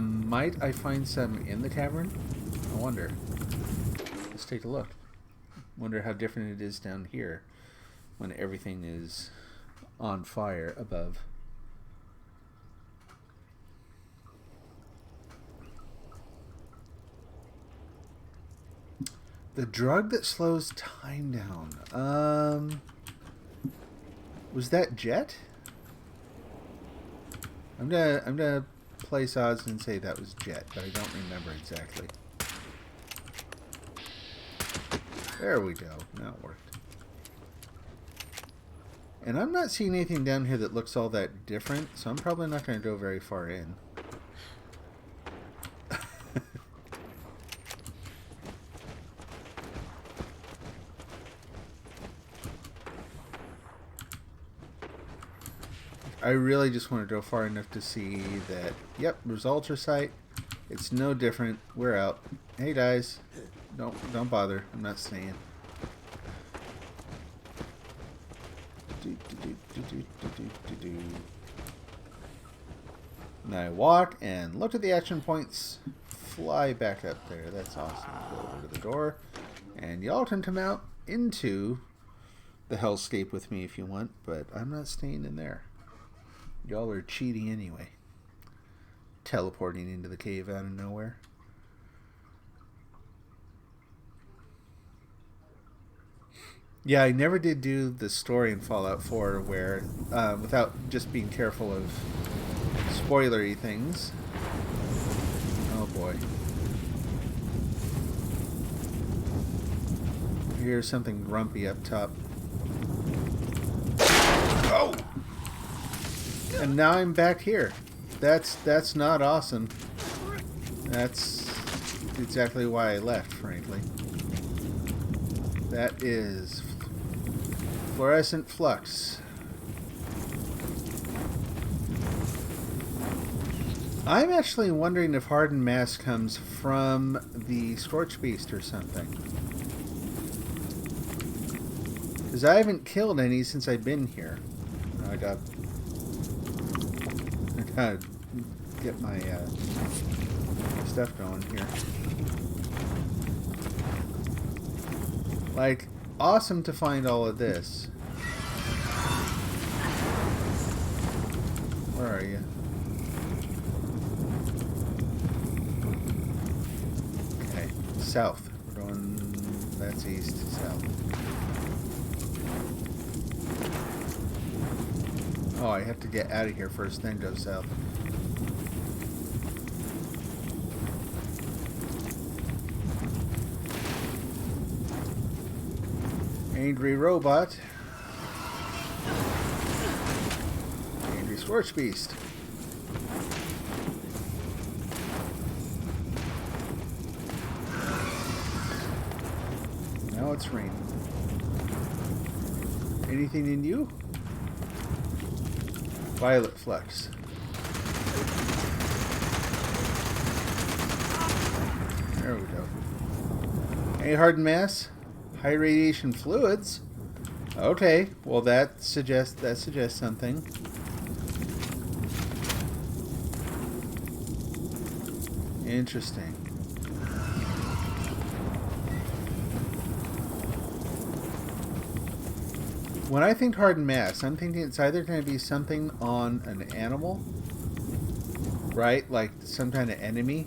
Might I find some in the cavern? I wonder. Let's take a look. Wonder how different it is down here when everything is on fire above. The drug that slows time down. Was that Jet? I'm gonna place odds and say that was Jet, but I don't remember exactly. There we go. Now it worked. And I'm not seeing anything down here that looks all that different, so I'm probably not going to go very far in. I really just want to go far enough to see that, yep, there's ultrasight. It's no different. We're out. Hey guys, don't bother. I'm not staying. Now I walk and look at the action points. Fly back up there. That's awesome. Go over to the door, and y'all can come out into the hellscape with me if you want, but I'm not staying in there. Y'all are cheating anyway. Teleporting into the cave out of nowhere. Yeah, I never did do the story in Fallout 4 where, without just being careful of spoilery things. Oh boy. Here's something grumpy up top. Oh! And now I'm back here. That's not awesome. That's exactly why I left, frankly. That is fluorescent flux. I'm actually wondering if hardened mass comes from the Scorch Beast or something. Because I haven't killed any since I've been here. I gotta get my stuff going here. Like, awesome to find all of this. Where are you? Okay, south. We're going... That's east, south. Oh, I have to get out of here first, then go south. Angry robot. Angry scorch beast. Now it's raining. Anything in you? Violet flux. There we go. Any hardened mass? High radiation fluids? Okay, well that suggests something. Interesting. When I think hardened mass, I'm thinking it's either going to be something on an animal, right? Like some kind of enemy.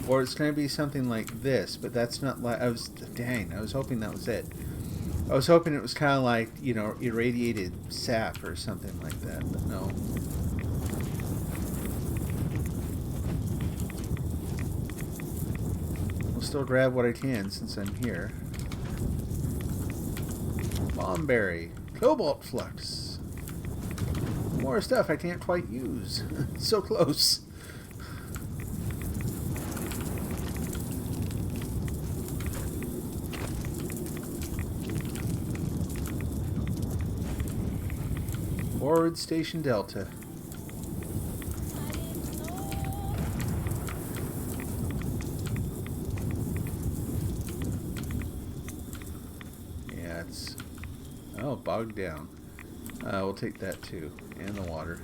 Or it's going to be something like this, but that's not like... I was hoping that was it. I was hoping it was kind of like, you know, irradiated sap or something like that, but no. I'll still grab what I can since I'm here. Bombberry. Cobalt flux. More stuff I can't quite use. So close. Forward Station Delta. Yeah, it's... Oh, bogged down. We'll take that too. And the water.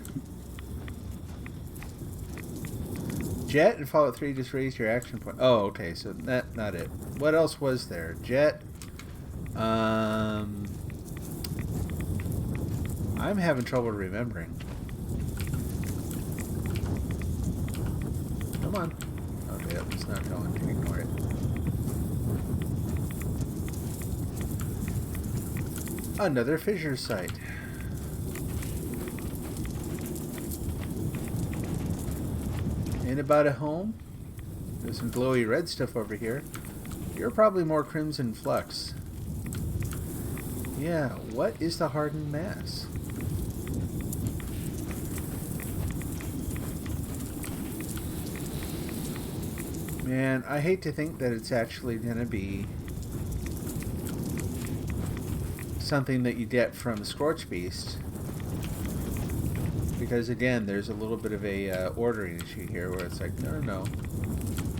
Jet and Fallout 3 just raised your action point. Oh, okay, so that not it. What else was there? Jet. I'm having trouble remembering. Come on. Okay, it's not going. Ignore it. Another fissure site. And about a home? There's some glowy red stuff over here. You're probably more crimson flux. Yeah, what is the hardened mass? Man, I hate to think that it's actually going to be something that you get from the Scorch Beast. Because again, there's a little bit of a ordering issue here where it's like, no.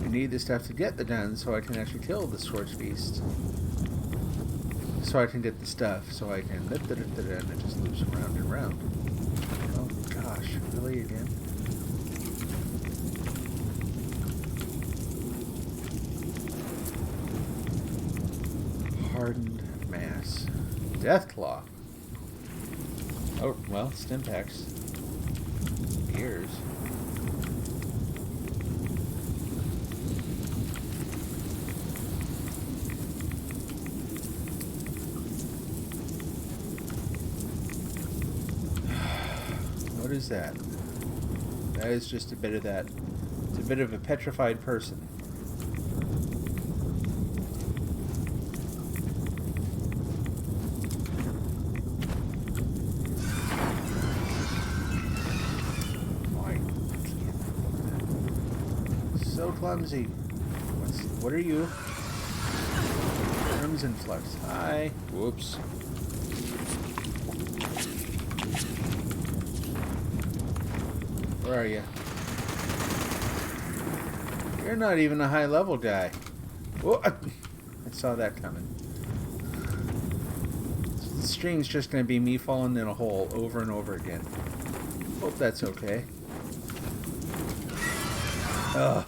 I need this stuff to get the done so I can actually kill the Scorch Beast. So I can get the stuff, so I can... And it just loops around and around. Oh gosh, really again? Hardened mass. Deathclaw. Oh, well, Stimpaks. Ears. What is that? That is just a bit of that. It's a bit of a petrified person. So clumsy. What are you? Crimson flux. Hi. Whoops. Where are you? You're not even a high level guy. Whoa, I saw that coming. The stream's just going to be me falling in a hole over and over again. Hope that's okay. Ugh.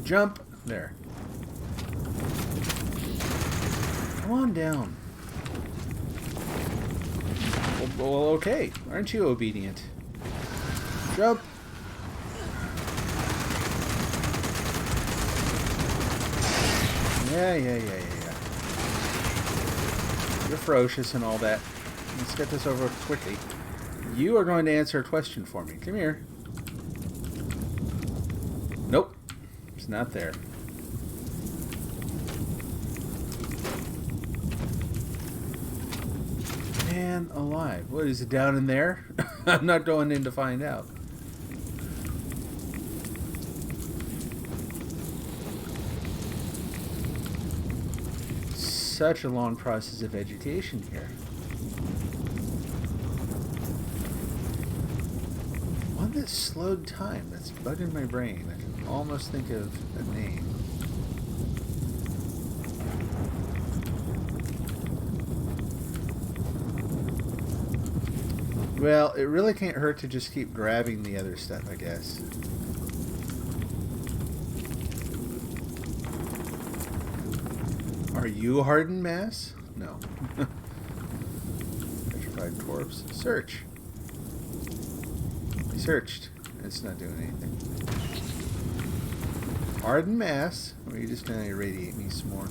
Jump. There. Come on down. Well, okay. Aren't you obedient? Jump. Yeah. You're ferocious and all that. Let's get this over with quickly. You are going to answer a question for me. Come here. Nope. It's not there. Man alive. What, is it down in there? I'm not going in to find out. Such a long process of education here. One that slowed time. That's bugging my brain. I can almost think of a name. Well, it really can't hurt to just keep grabbing the other stuff, I guess. Are you hardened mass? No. Petrified corpse. Search. We searched. It's not doing anything. Hardened mass. Or are you just going to irradiate me some more?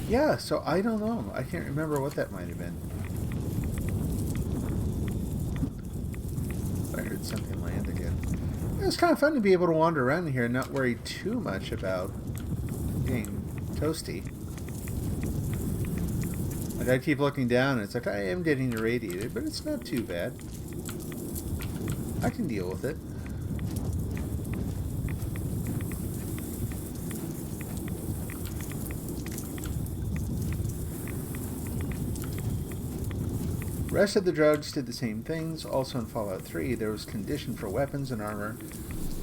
Yeah, so I don't know. I can't remember what that might have been. I heard something land again. It was kind of fun to be able to wander around here and not worry too much about being toasty. Like, I keep looking down and it's like, I am getting irradiated, but it's not too bad. I can deal with it. Rest of the drugs did the same things. Also in Fallout 3, there was condition for weapons and armor.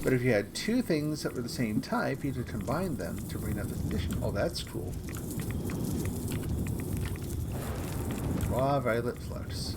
But if you had two things that were the same type, you could combine them to bring up the condition. Oh, that's cool. Raw violet flux.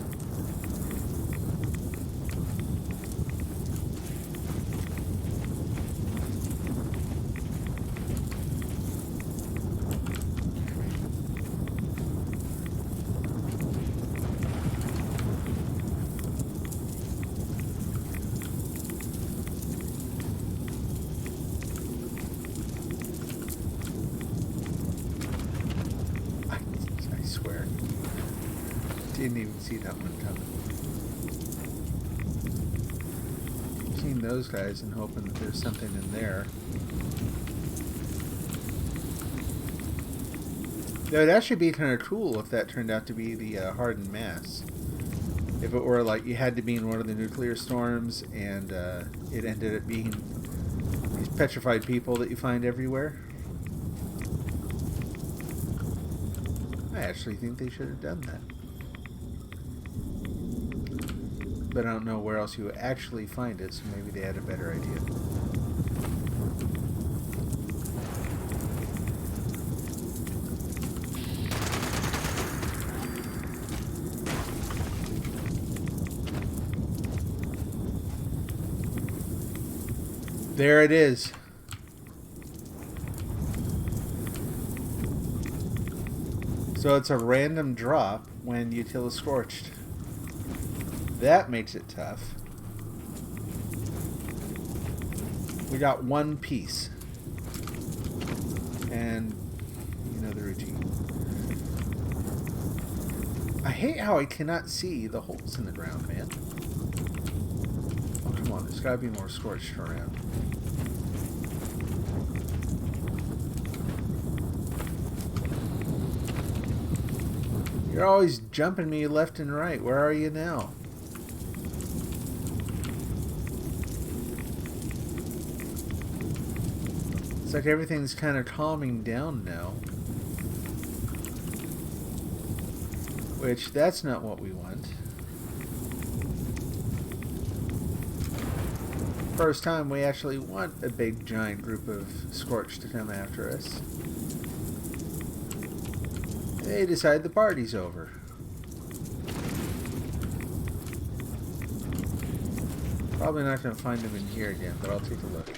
Didn't even see that one coming. Seen those guys and hoping that there's something in there. That would actually be kind of cool if that turned out to be the hardened mass. If it were like you had to be in one of the nuclear storms and it ended up being these petrified people that you find everywhere. I actually think they should have done that. But I don't know where else you would actually find it, so maybe they had a better idea. There it is. So it's a random drop when you kill a scorched. That makes it tough. We got one piece. And you know the routine. I hate how I cannot see the holes in the ground, man. Oh, come on. There's got to be more scorched around. You're always jumping me left and right. Where are you now? It's like everything's kind of calming down now. Which, that's not what we want. First time we actually want a big giant group of Scorch to come after us. They decide the party's over. Probably not going to find them in here again, but I'll take a look.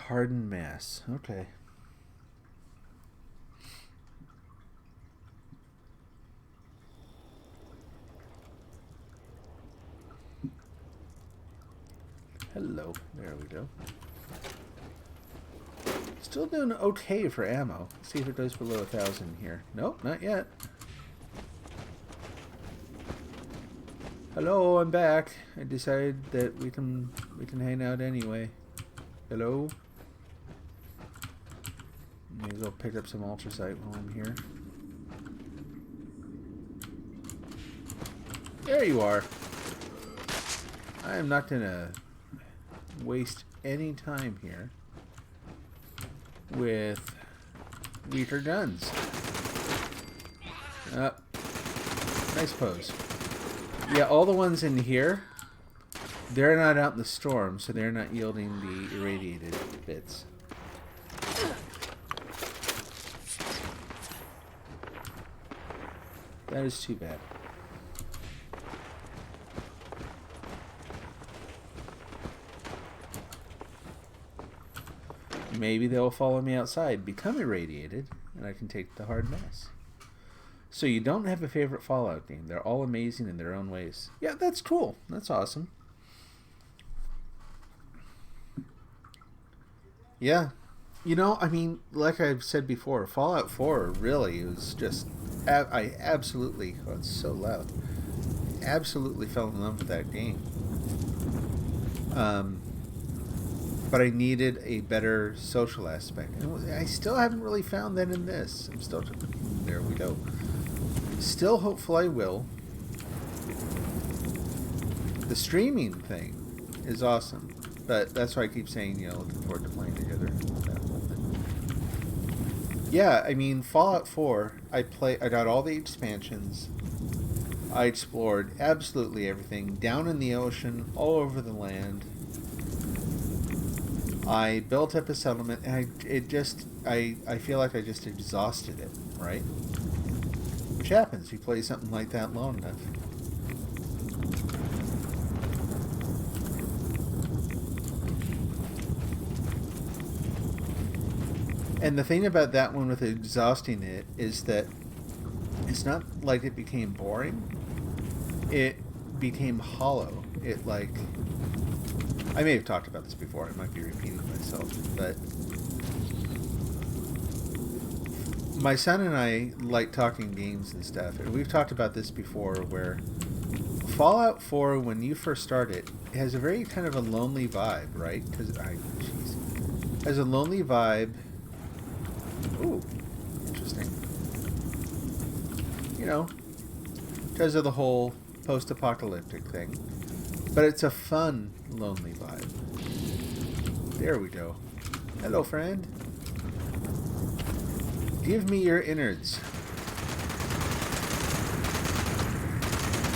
Hardened mass. Okay. Hello. There we go. Still doing okay for ammo. Let's see if it goes below 1,000 here. Nope, not yet. Hello, I'm back. I decided that we can hang out anyway. Hello. May as well pick up some ultracite while I'm here. There you are. I am not gonna waste any time here with weaker guns. Nice pose. Yeah, all the ones in here, they're not out in the storm, so they're not yielding the irradiated bits. That is too bad. Maybe they'll follow me outside, become irradiated, and I can take the hard mass. So you don't have a favorite Fallout game. They're all amazing in their own ways. Yeah, that's cool. That's awesome. Yeah. You know, I mean, like I've said before, Fallout 4 really was just... I absolutely... Oh, it's so loud. Absolutely fell in love with that game. But I needed a better social aspect. And I still haven't really found that in this. I'm still... There we go. Still hopeful I will. The streaming thing is awesome. But that's why I keep saying, you know, looking forward to playing together. That whole thing. Yeah, I mean, Fallout 4, I got all the expansions. I explored absolutely everything. Down in the ocean, all over the land. I built up a settlement, and I feel like I just exhausted it, right? Which happens, you play something like that long enough. And the thing about that one with exhausting it is that it's not like it became boring. It became hollow. It like... I may have talked about this before. I might be repeating myself, but... My son and I like talking games and stuff, and we've talked about this before, where Fallout 4, when you first start it, has a very kind of a lonely vibe, right? Because has a lonely vibe. Ooh, interesting. You know, because of the whole post-apocalyptic thing, but it's a fun, lonely vibe. There we go. Hello, friend. Give me your innards.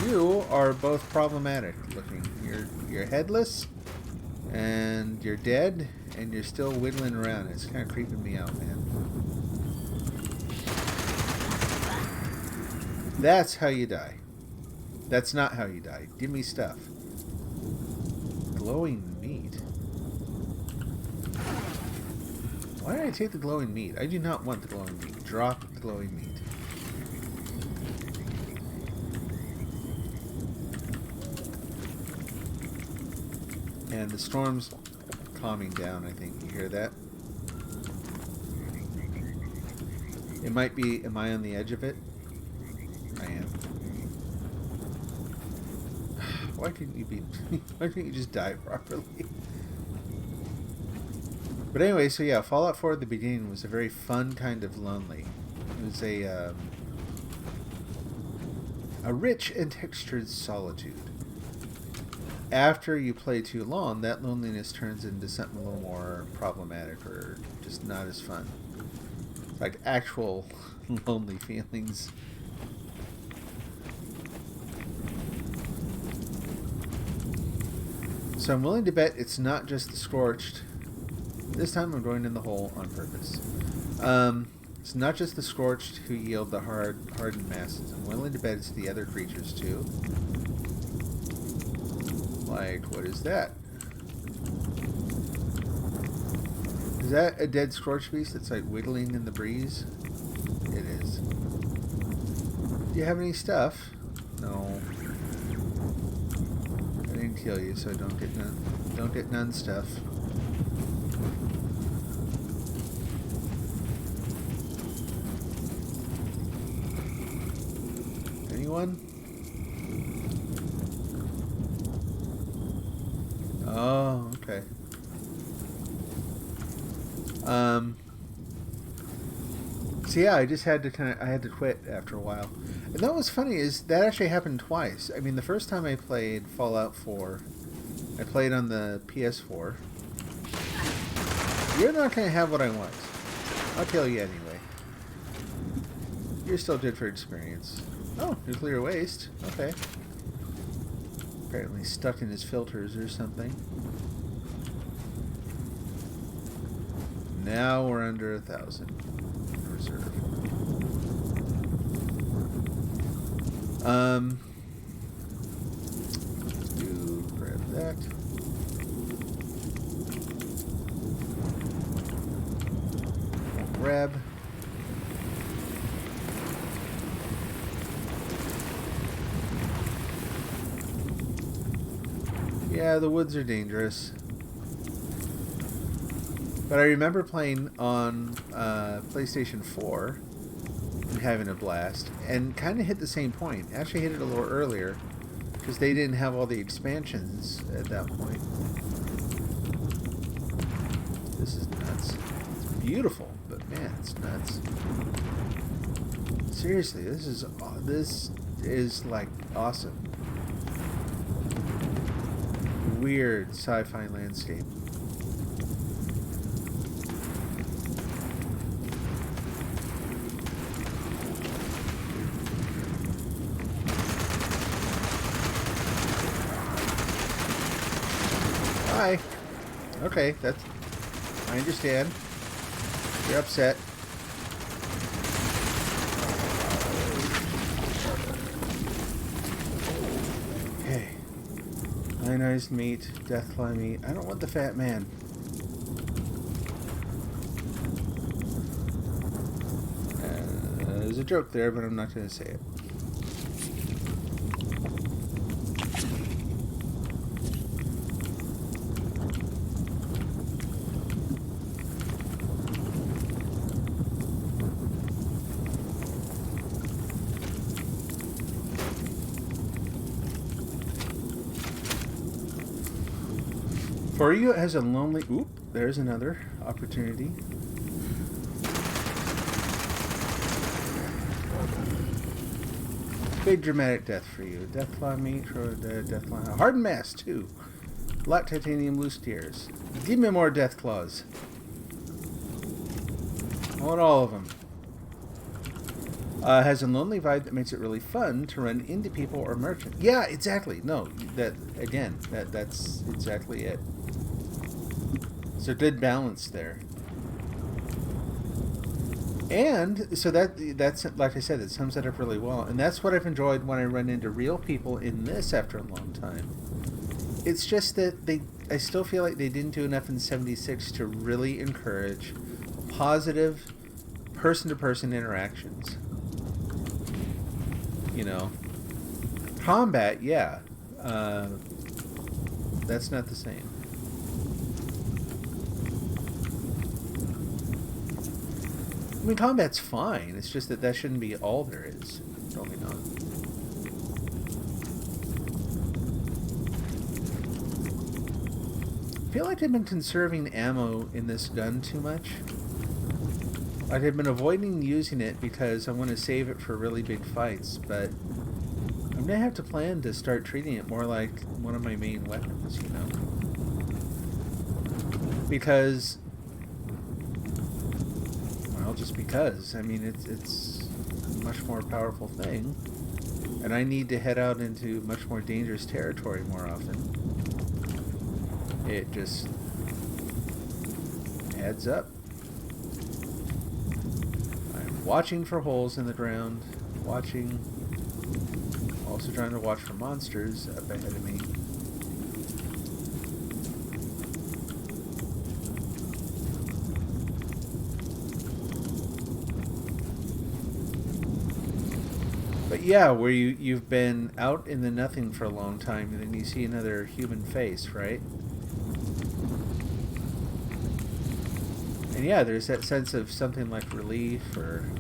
You are both problematic looking. You're headless, and you're dead, and you're still wiggling around. It's kind of creeping me out, man. That's how you die. That's not how you die. Give me stuff. Glowing meat. Why did I take the glowing meat? I do not want the glowing meat. Drop the glowing meat. And the storm's calming down, I think. You hear that? It might be... Am I on the edge of it? I am. Why couldn't you be... Why couldn't you just die properly? But anyway, so yeah, Fallout 4 at the beginning was a very fun kind of lonely. It was a rich and textured solitude. After you play too long, that loneliness turns into something a little more problematic or just not as fun. Like actual lonely feelings. So I'm willing to bet it's not just the Scorched. This time I'm going in the hole on purpose. It's not just the Scorched who yield the hardened masses. I'm willing to bet it's the other creatures too. Like, what is that? Is that a dead scorch beast that's like wiggling in the breeze? It is. Do you have any stuff? No. I didn't kill you, so don't get none. Don't get none stuff. Anyone? Oh, okay. So yeah, I just had to I had to quit after a while. And that was funny is that actually happened twice. I mean, the first time I played Fallout 4, I played on the PS4. You're not going to have what I want. I'll kill you anyway. You're still good for experience. Oh, nuclear waste. Okay. Apparently stuck in his filters or something. Now we're under 1,000. Reserve. Do grab that. Grab. Yeah, the woods are dangerous. But I remember playing on PlayStation 4 and having a blast, and kind of hit the same point. Actually hit it a little earlier, because they didn't have all the expansions at that point. This is nuts. It's beautiful, but man, it's nuts. Seriously, this is like awesome. Weird sci-fi landscape. Hi. Okay, that's... I understand. You're upset. Okay. Ionized meat, deathfly meat. I don't want the fat man. There's a joke there, but I'm not going to say it. For you, it has a lonely... Oop, there's another opportunity. Big dramatic death for you. Deathfly meat or deathfly... Hardened mass, too. Black titanium loose tears. Give me more death claws. I want all of them. Has a lonely vibe that makes it really fun to run into people or merchants. Yeah, exactly. No, that's exactly it. So good balance there. And so that's like I said, it sums it up really well. And that's what I've enjoyed when I run into real people in this after a long time. It's just that I still feel like they didn't do enough in 76 to really encourage positive person-to-person interactions. You know, combat, yeah, that's not the same. I mean, combat's fine. It's just that shouldn't be all there is. Totally not. I feel like I've been conserving ammo in this gun too much. Like I've been avoiding using it because I want to save it for really big fights, but I'm going to have to plan to start treating it more like one of my main weapons, you know? Because, well, just because. I mean, it's a much more powerful thing, and I need to head out into much more dangerous territory more often. It just adds up. Watching for holes in the ground, also trying to watch for monsters up ahead of me. Yeah, where you've been out in the nothing for a long time, and then you see another human face, right? And yeah, there's that sense of something like relief, and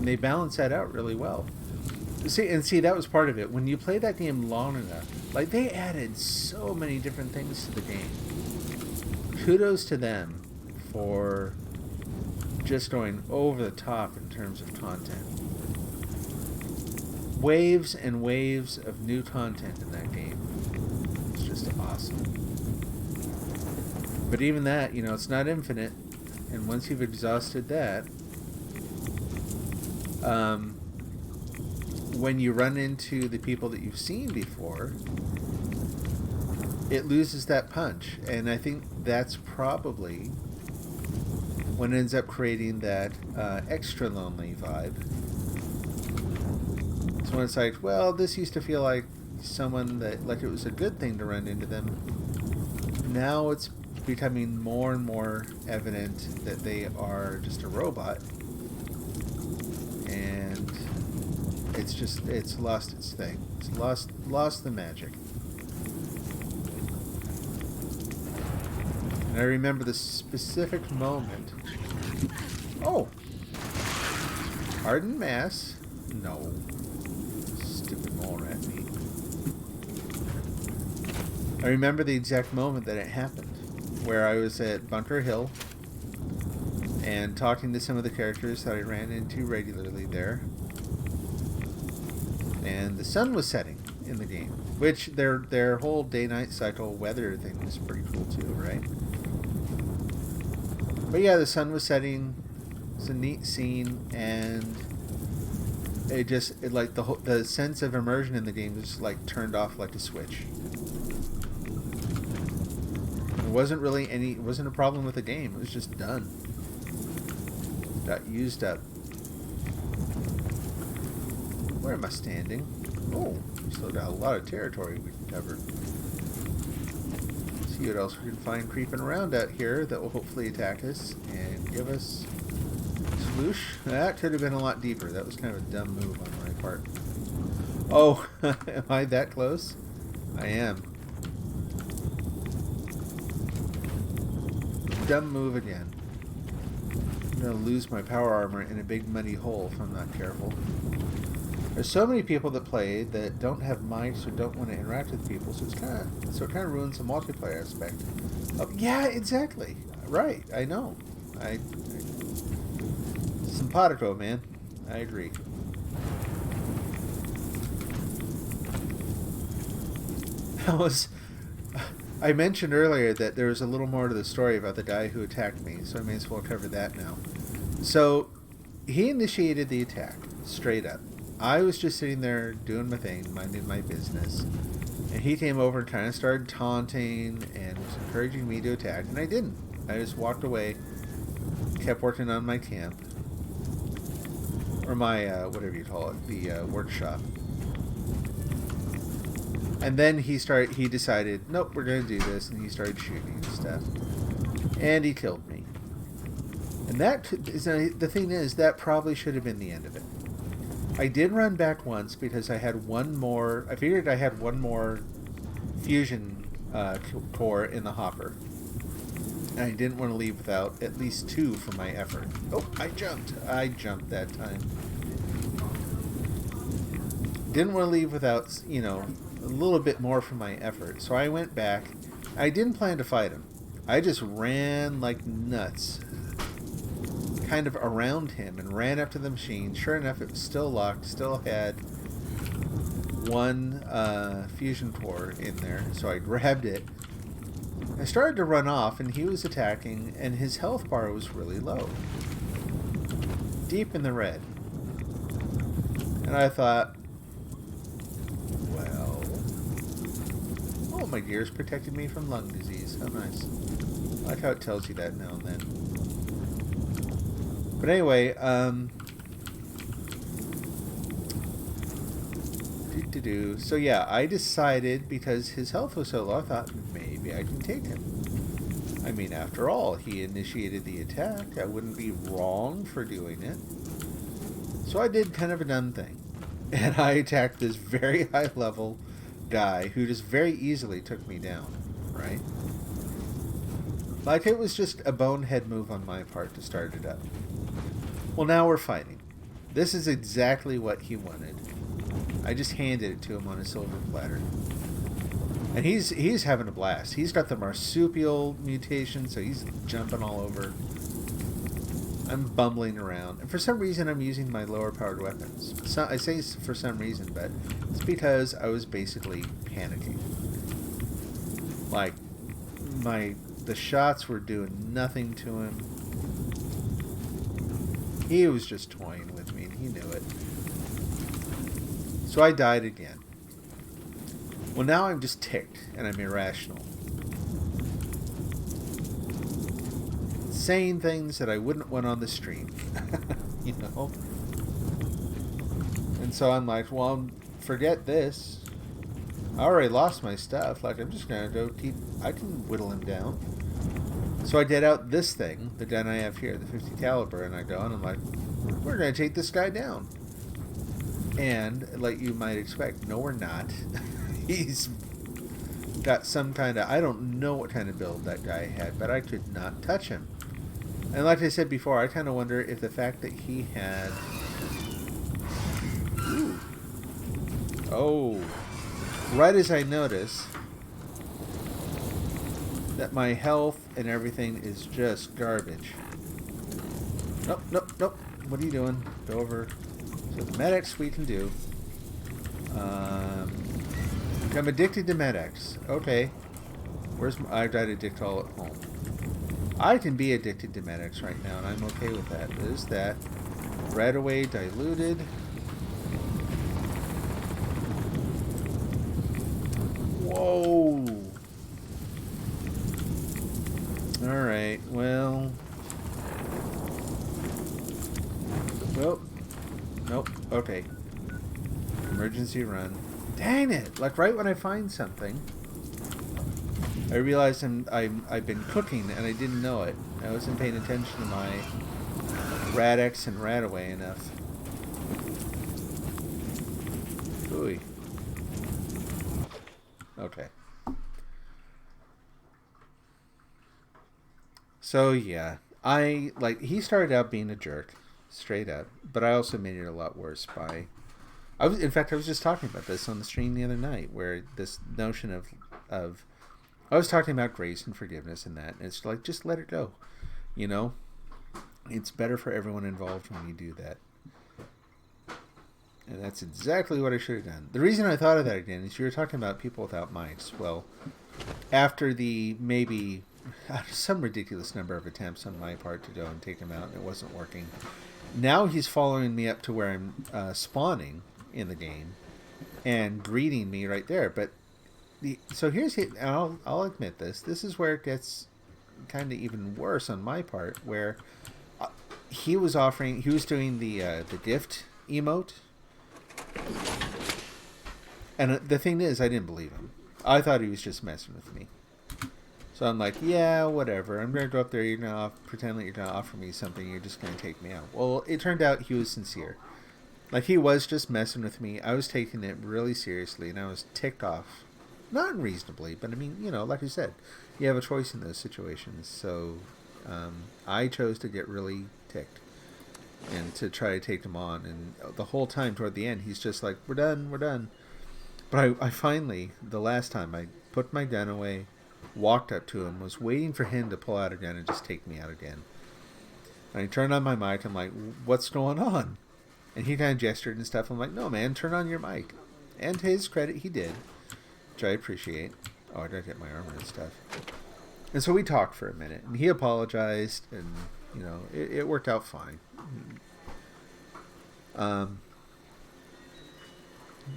they balance that out really well. See, that was part of it. When you play that game long enough, like they added so many different things to the game. Kudos to them for just going over the top in terms of content. Waves and waves of new content in that game. It's just awesome. But even that, it's not infinite. And once you've exhausted that, when you run into the people that you've seen before, it loses that punch. And I think that's probably what ends up creating that extra lonely vibe. So when it's like, well, this used to feel like someone that, like it was a good thing to run into them. Now it's becoming more and more evident that they are just a robot. And it's lost its thing. It's lost the magic. And I remember the specific moment. Oh! Hardened mass? No. Stupid mole rat meat. I remember the exact moment that it happened. Where I was at Bunker Hill and talking to some of the characters that I ran into regularly there. And the sun was setting in the game, which their whole day-night cycle weather thing was pretty cool too, right? But yeah, the sun was setting. It's a neat scene, and it like the sense of immersion in the game was like turned off like a switch. It wasn't a problem with the game. It was just done. Got used up. Where am I standing? Oh, we still got a lot of territory we can cover. See what else we can find creeping around out here that will hopefully attack us and give us swoosh. That could have been a lot deeper. That was kind of a dumb move on my part. Oh, am I that close? I am. Dumb move again. I'm going to lose my power armor in a big muddy hole if I'm not careful. There's so many people that play that don't have mics or don't want to interact with people, so it kind of ruins the multiplayer aspect. Oh, yeah, exactly. Right, I know. Simpatico, man. I agree. I mentioned earlier that there was a little more to the story about the guy who attacked me, so I may as well cover that now. So, he initiated the attack, straight up. I was just sitting there doing my thing, minding my business, and he came over and kind of started taunting and was encouraging me to attack, and I didn't. I just walked away, kept working on my camp, or my, whatever you call it, the workshop. And then he decided, nope, we're going to do this, and he started shooting and stuff. And he killed me. And the thing is, that probably should have been the end of it. I did run back once because I figured I had one more fusion core in the hopper. And I didn't want to leave without at least 2 for my effort. Oh, I jumped that time. Didn't want to leave without, a little bit more for my effort. So I went back. I didn't plan to fight him. I just ran like nuts, kind of around him, and ran up to the machine. Sure enough, it was still locked, still had 1 fusion core in there. So I grabbed it. I started to run off, and he was attacking, and his health bar was really low. Deep in the red. And I thought, my gear's protecting me from lung disease. How nice. I like how it tells you that now and then. But anyway, so yeah, I decided, because his health was so low, I thought maybe I can take him. I mean, after all, he initiated the attack. I wouldn't be wrong for doing it. So I did kind of a dumb thing. And I attacked this very high level guy who just very easily took me down, right? Like it was just a bonehead move on my part to start it up. Well, now we're fighting. This is exactly what he wanted. I just handed it to him on a silver platter. And he's having a blast. He's got the marsupial mutation, so he's jumping all over. I'm bumbling around. And for some reason, I'm using my lower powered weapons. So, I say for some reason, but it's because I was basically panicking. Like, the shots were doing nothing to him. He was just toying with me, and he knew it. So I died again. Well, now I'm just ticked, and I'm irrational. Saying things that I wouldn't want on the stream. You know? And so I'm like, well, forget this. I already lost my stuff. Like, I'm just going to go keep... I can whittle him down. So I did out this thing, the gun I have here, the 50 caliber, and I go and I'm like, we're going to take this guy down. And, like you might expect, no we're not. He's got some kind of... I don't know what kind of build that guy had, but I could not touch him. And like I said before, I kind of wonder if the fact that he had... Ooh. Oh. Right as I notice that my health and everything is just garbage. Nope, nope, nope. What are you doing? Go over. So the medics we can do. I'm addicted to medics. Okay. Where's my... I got addicted all at home. I can be addicted to medics right now, and I'm okay with that. There's that. Right away diluted. Whoa. Alright, well... Nope. Nope. Okay. Emergency run. Dang it! Like right when I find something, I realized I've been cooking and I didn't know it. I wasn't paying attention to my Rad-X and Radaway enough. Ooey. Okay. So yeah, he started out being a jerk, straight up, but I also made it a lot worse by... in fact, I was just talking about this on the stream the other night, where this notion of I was talking about grace and forgiveness and that, and it's like, just let it go. You know? It's better for everyone involved when you do that. And that's exactly what I should have done. The reason I thought of that again is you were talking about people without mics. Well, after the maybe some ridiculous number of attempts on my part to go and take him out, and it wasn't working, now he's following me up to where I'm spawning in the game and greeting me right there. But so here's it. I'll admit this. This is where it gets kind of even worse on my part, where he was doing the gift emote, and the thing is, I didn't believe him. I thought he was just messing with me. So I'm like, yeah, whatever. I'm gonna go up there. You're gonna pretend that you're gonna offer me something. You're just gonna take me out. Well, it turned out he was sincere. Like, he was just messing with me. I was taking it really seriously, and I was ticked off. Not unreasonably, but I mean, you know, like I said, you have a choice in those situations. So I chose to get really ticked and to try to take him on. And the whole time toward the end, he's just like, we're done, we're done. But I finally, the last time, I put my gun away, walked up to him, was waiting for him to pull out a gun and just take me out again. And I turned on my mic. I'm like, what's going on? And he kind of gestured and stuff. I'm like, no, man, turn on your mic. And to his credit, he did, which I appreciate. Oh, I gotta get my armor and stuff. And so we talked for a minute, and he apologized, and, you know, it worked out fine.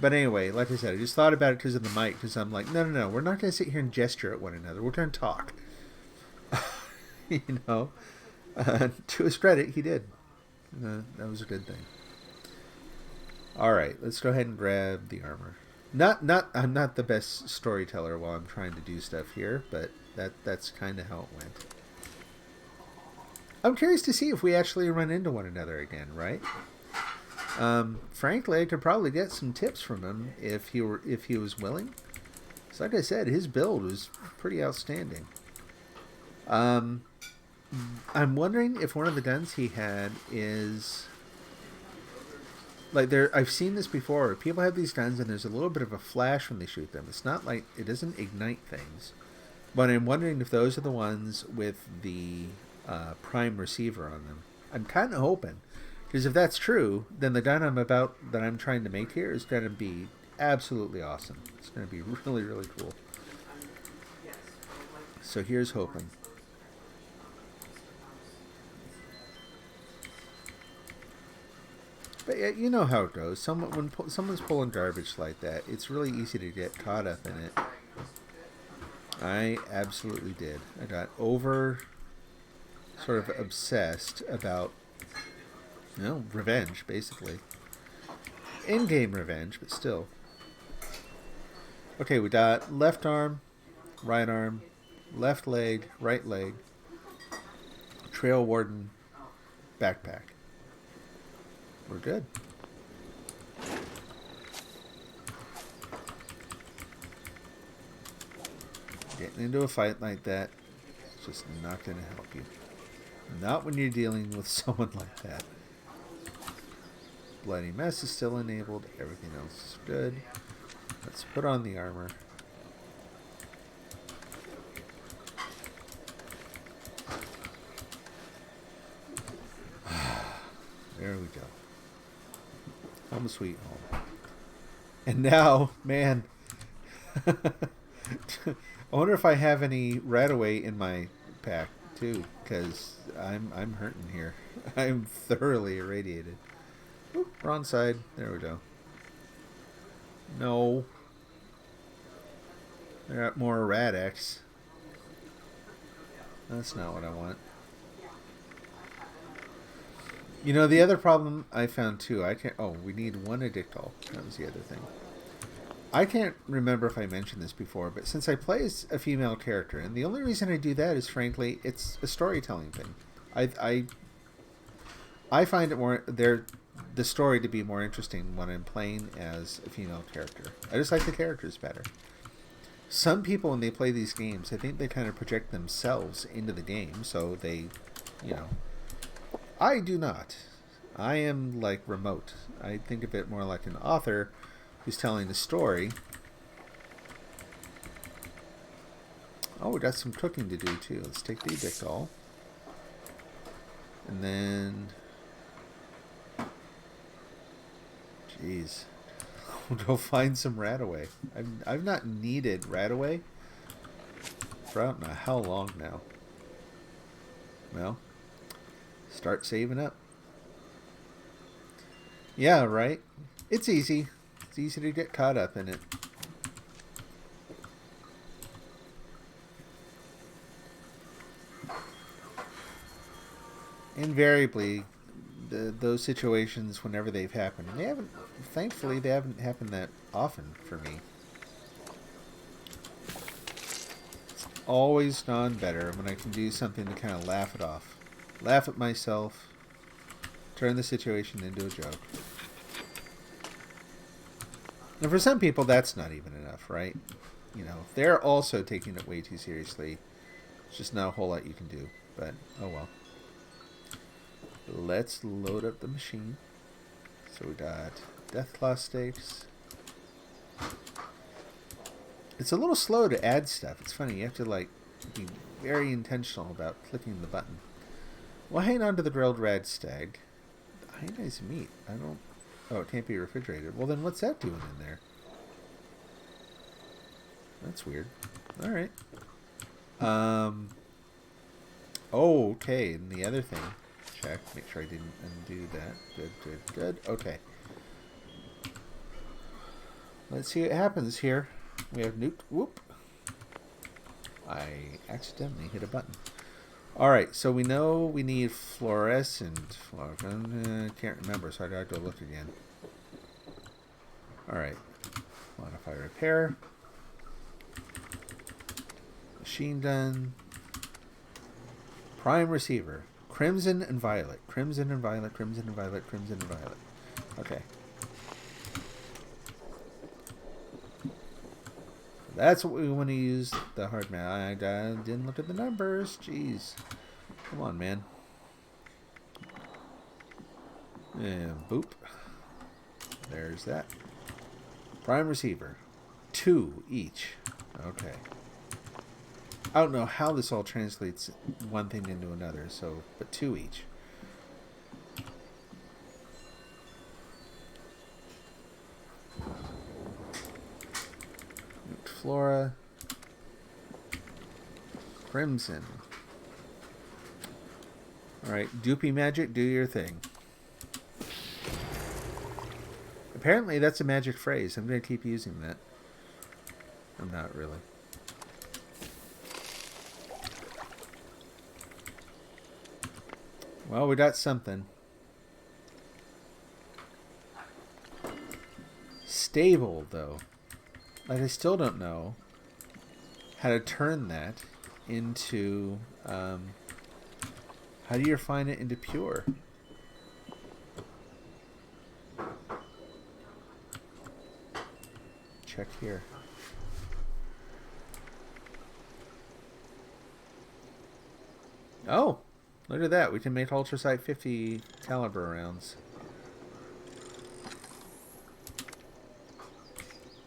But anyway, like I said, I just thought about it because of the mic, because I'm like, no, we're not going to sit here and gesture at one another. We're going to talk. You know? To his credit, he did. That was a good thing. Alright, let's go ahead and grab the armor. I'm not the best storyteller while I'm trying to do stuff here, but that's kind of how it went. I'm curious to see if we actually run into one another again, right? Frankly, I could probably get some tips from him if he was willing. So like I said, his build was pretty outstanding. I'm wondering if one of the guns he had is like there. I've seen this before. People have these guns and there's a little bit of a flash when they shoot them. It's not like it doesn't ignite things, but I'm wondering if those are the ones with the prime receiver on them. I'm kind of hoping, because if that's true, then the gun I'm trying to make here is going to be absolutely awesome. It's going to be really, really cool. So here's hoping. But yeah, you know how it goes. When someone's pulling garbage like that, it's really easy to get caught up in it. I absolutely did. I got sort of obsessed about, revenge, basically. In-game revenge, but still. Okay, we got left arm, left leg, right leg, trail warden, backpack. We're good. Getting into a fight like that is just not going to help you. Not when you're dealing with someone like that. Bloody Mess is still enabled. Everything else is good. Let's put on the armor. There we go. Home sweet home. And now, man, I wonder if I have any Radaway in my pack too, because I'm hurting here. I'm thoroughly irradiated. Oop, wrong side. There we go. No. I got more Rad-X. That's not what I want. You know, the other problem I found too, we need one Addictol. That was the other thing. I can't remember if I mentioned this before, but since I play as a female character, and the only reason I do that is, frankly, it's a storytelling thing. I find the story to be more interesting when I'm playing as a female character. I just like the characters better. Some people, when they play these games, I think they kind of project themselves into the game, so they, I do not. I am like remote. I think of it more like an author who's telling a story. Oh, we got some cooking to do too. Let's take the Addictol. And then... Jeez. We'll go find some Radaway. I've not needed Radaway for I don't know how long now. Well, start saving up. Yeah, right? It's easy. It's easy to get caught up in it. Invariably, those situations, whenever they've happened, thankfully they haven't happened that often for me. It's always gone better when I can do something to kind of laugh it off. Laugh at myself, turn the situation into a joke. And for some people, that's not even enough, right? If they're also taking it way too seriously, it's just not a whole lot you can do. But, oh well. Let's load up the machine. So we got Deathclaw Steaks. It's a little slow to add stuff. It's funny, you have to be very intentional about clicking the button. Well, hang on to the grilled rad stag. Ionized meat. Oh, it can't be refrigerated. Well, then what's that doing in there? That's weird. Alright. Oh, okay. And the other thing. Check. Make sure I didn't undo that. Good. Okay. Let's see what happens here. We have nuked. Whoop. I accidentally hit a button. Alright, so we know we need fluorescent. Can't remember, so I gotta go look again. Alright. Modify repair. Machine gun. Prime receiver. Crimson and violet. Crimson and violet. Crimson and violet. Crimson and violet. Okay. That's what we want to use the hard map. I didn't look at the numbers. Jeez. Come on, man. And boop. There's that. Prime receiver. 2 each. Okay. I don't know how this all translates one thing into another, so, but 2 each. Flora. Crimson. Alright, Doopy Magic, do your thing. Apparently that's a magic phrase. I'm going to keep using that. I'm not really. Well, we got something. Stable, though. Like, I still don't know how to turn that into... how do you refine it into pure? Check here. Oh, look at that. We can make ultrasight 50 caliber rounds.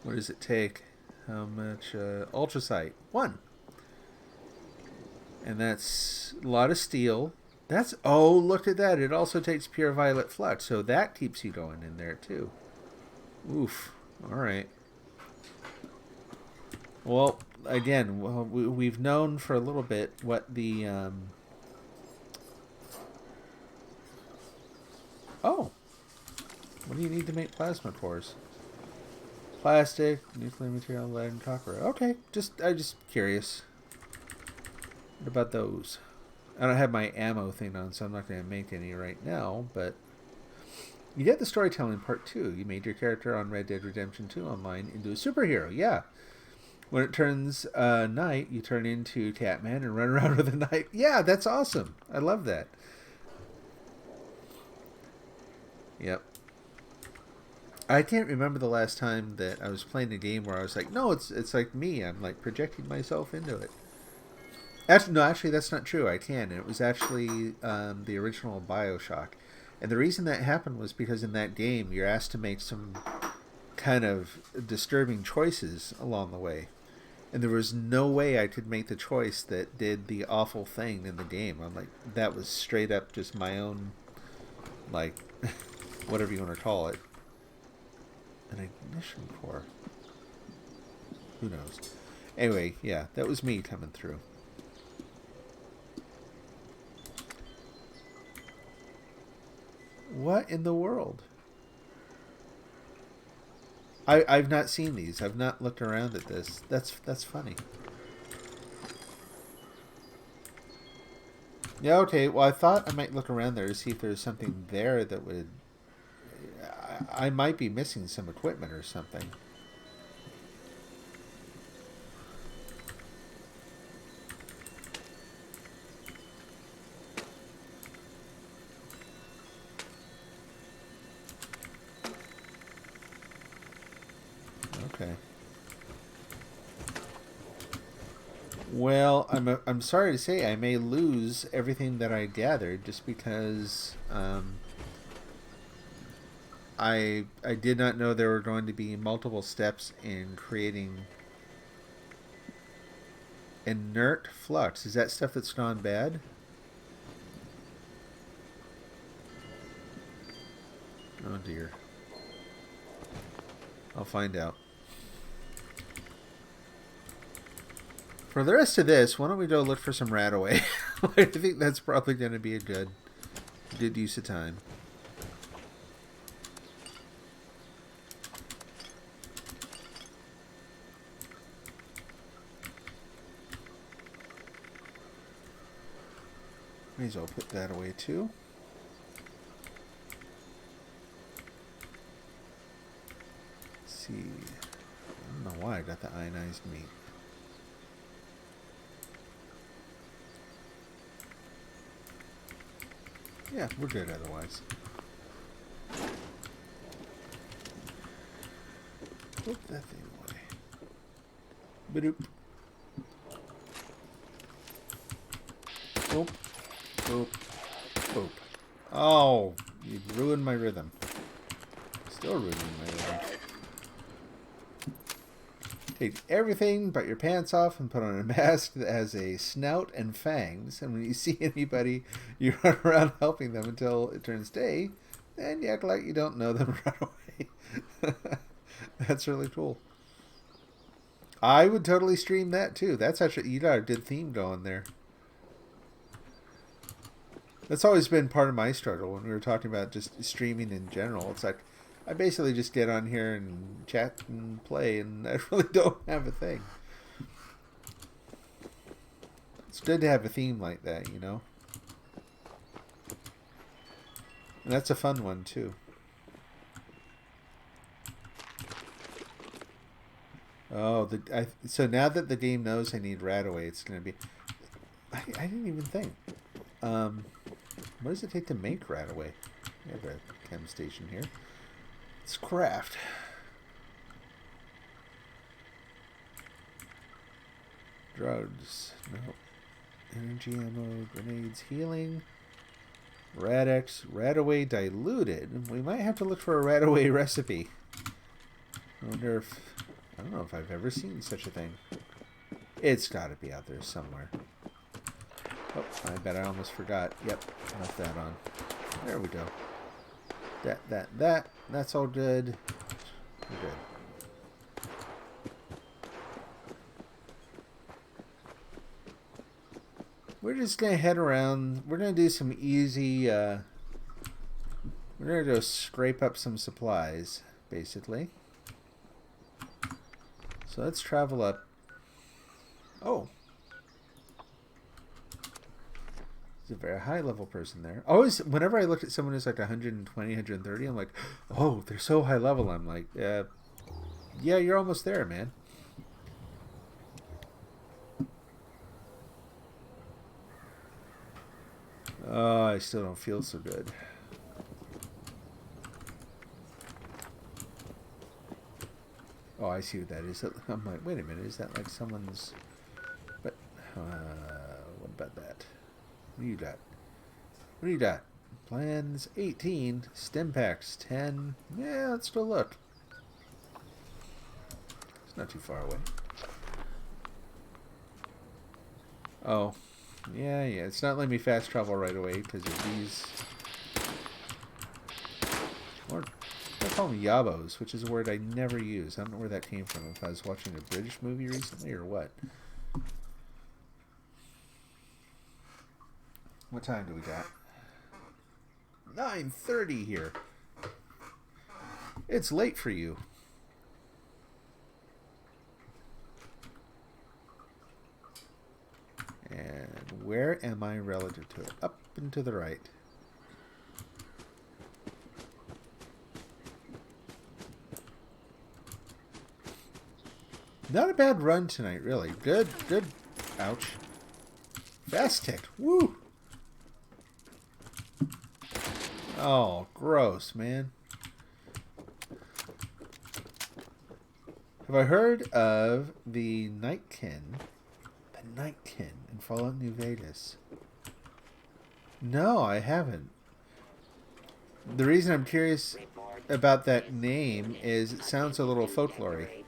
What does it take? How much? Ultrasight. 1. And that's a lot of steel. That's... Oh, look at that. It also takes pure violet flux. So that keeps you going in there, too. Oof. Alright. Well, again, we've known for a little bit what the... Oh! What do you need to make plasma cores? Plastic, nuclear material, lead, and copper. Okay, I'm just curious. What about those? I don't have my ammo thing on, so I'm not going to make any right now, but... You get the storytelling part 2. You made your character on Red Dead Redemption 2 online into a superhero. Yeah. When it turns night, you turn into Catman and run around with a knife. Yeah, that's awesome. I love that. Yep. I can't remember the last time that I was playing a game where I was like, no, it's like me. I'm like projecting myself into it. Actually, that's not true. I can. It was actually the original BioShock. And the reason that happened was because in that game, you're asked to make some kind of disturbing choices along the way. And there was no way I could make the choice that did the awful thing in the game. I'm like, that was straight up just my own, like, whatever you want to call it. An ignition core. Who knows? Anyway, yeah, that was me coming through. What in the world? I've not seen these. I've not looked around at this. That's funny. Yeah, okay. Well, I thought I might look around there to see if there's something there that would... I might be missing some equipment or something. Okay. Well, I'm sorry to say I may lose everything that I gathered just because I did not know there were going to be multiple steps in creating inert flux. Is that stuff that's gone bad? Oh dear. I'll find out. For the rest of this, why don't we go look for some Radaway? I think that's probably going to be a good use of time. May as well put that away too. Let's see. I don't know why I got the ionized meat. Yeah, we're good otherwise. Put that thing away. Ba-doop. Boop. Boop. Boop. Oh, you ruined my rhythm. Still ruining my rhythm. Take everything but your pants off and put on a mask that has a snout and fangs. And when you see anybody, you run around helping them until it turns day. And you act like you don't know them right away. That's really cool. I would totally stream that too. That's actually, you got a good theme going there. That's always been part of my struggle when we were talking about just streaming in general. It's like, I basically just get on here and chat and play, and I really don't have a thing. It's good to have a theme like that, you know? And that's a fun one, too. Oh, so now that the game knows I need Radaway, it's going to be... I didn't even think. What does it take to make Radaway? We have a chem station here. Let's craft. Drugs. No. Energy ammo. Grenades. Healing. Rad-X. Radaway diluted. We might have to look for a Radaway recipe. I wonder if... I don't know if I've ever seen such a thing. It's got to be out there somewhere. Oh, I bet I almost forgot. Yep, left that on. There we go. That's all good. We're good. We're just going to head around. We're going to do some easy... we're going to go scrape up some supplies, basically. So let's travel up. Oh. There's a very high level person there. Always, whenever I look at someone who's like 120, 130, I'm like, oh, they're so high level. I'm like, yeah, you're almost there, man. Oh, I still don't feel so good. Oh, I see what that is. I'm like, wait a minute, is that like someone's... But, what about that? What do you got? What do you got? Plans 18, stem packs 10. Yeah, let's go look. It's not too far away. Oh, yeah. It's not letting me fast travel right away because of these. Or they call them yabos, which is a word I never use. I don't know where that came from. If I was watching a British movie recently or what. What time do we got? 9:30 here. It's late for you. And where am I relative to it? Up and to the right. Not a bad run tonight, really. Good. Ouch. Fast tick. Woo! Oh, gross, man. Have I heard of the Nightkin? The Nightkin in Fallout New Vegas. No, I haven't. The reason I'm curious about that name is it sounds a little folklore-y.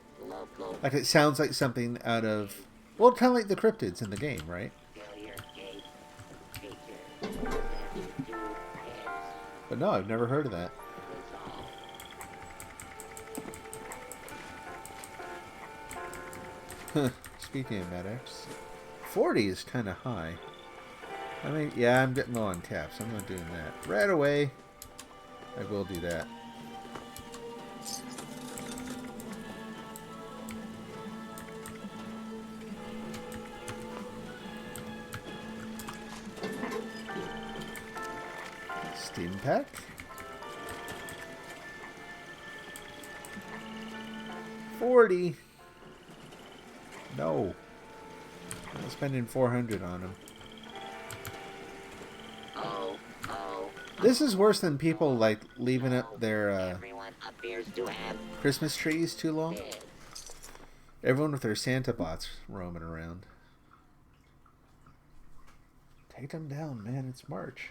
Like it sounds like something out of... Well, kind of like the cryptids in the game, right? But no, I've never heard of that. Speaking of medics, 40 is kind of high. I mean, yeah, I'm getting low on caps. I'm not doing that. Right away, I will do that. Steam pack. $40. No. I'm spending $400 on them. This is worse than people like leaving up their appears to have Christmas trees too long? failed. Everyone with their Santa bots roaming around. Take them down, man. It's March.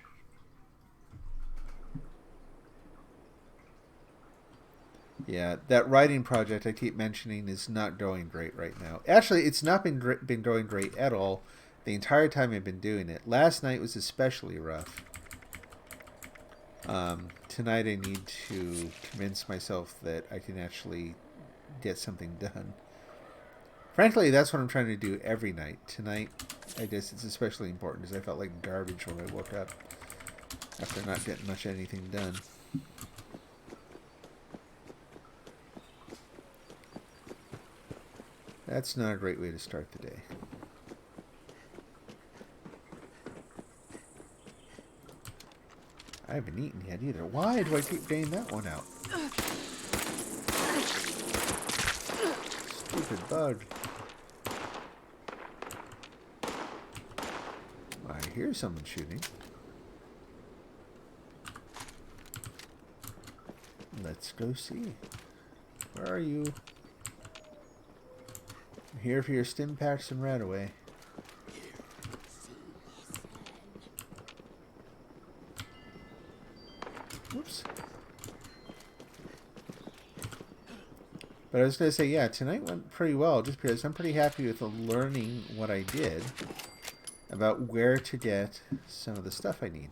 Yeah, that writing project I keep mentioning is not going great right now. Actually, it's not been going great at all the entire time I've been doing it. Last night was especially rough. Tonight I need to convince myself that I can actually get something done. Frankly, that's what I'm trying to do every night. Tonight, I guess it's especially important because I felt like garbage when I woke up after not getting much anything done. That's not a great way to start the day. I haven't eaten yet either. Why do I keep getting that one out? Stupid bug. I hear someone shooting. Let's go see. Where are you? I'm here for your stim packs and rat away. Whoops. But I was going to say, yeah, tonight went pretty well just because I'm pretty happy with learning what I did about where to get some of the stuff I need.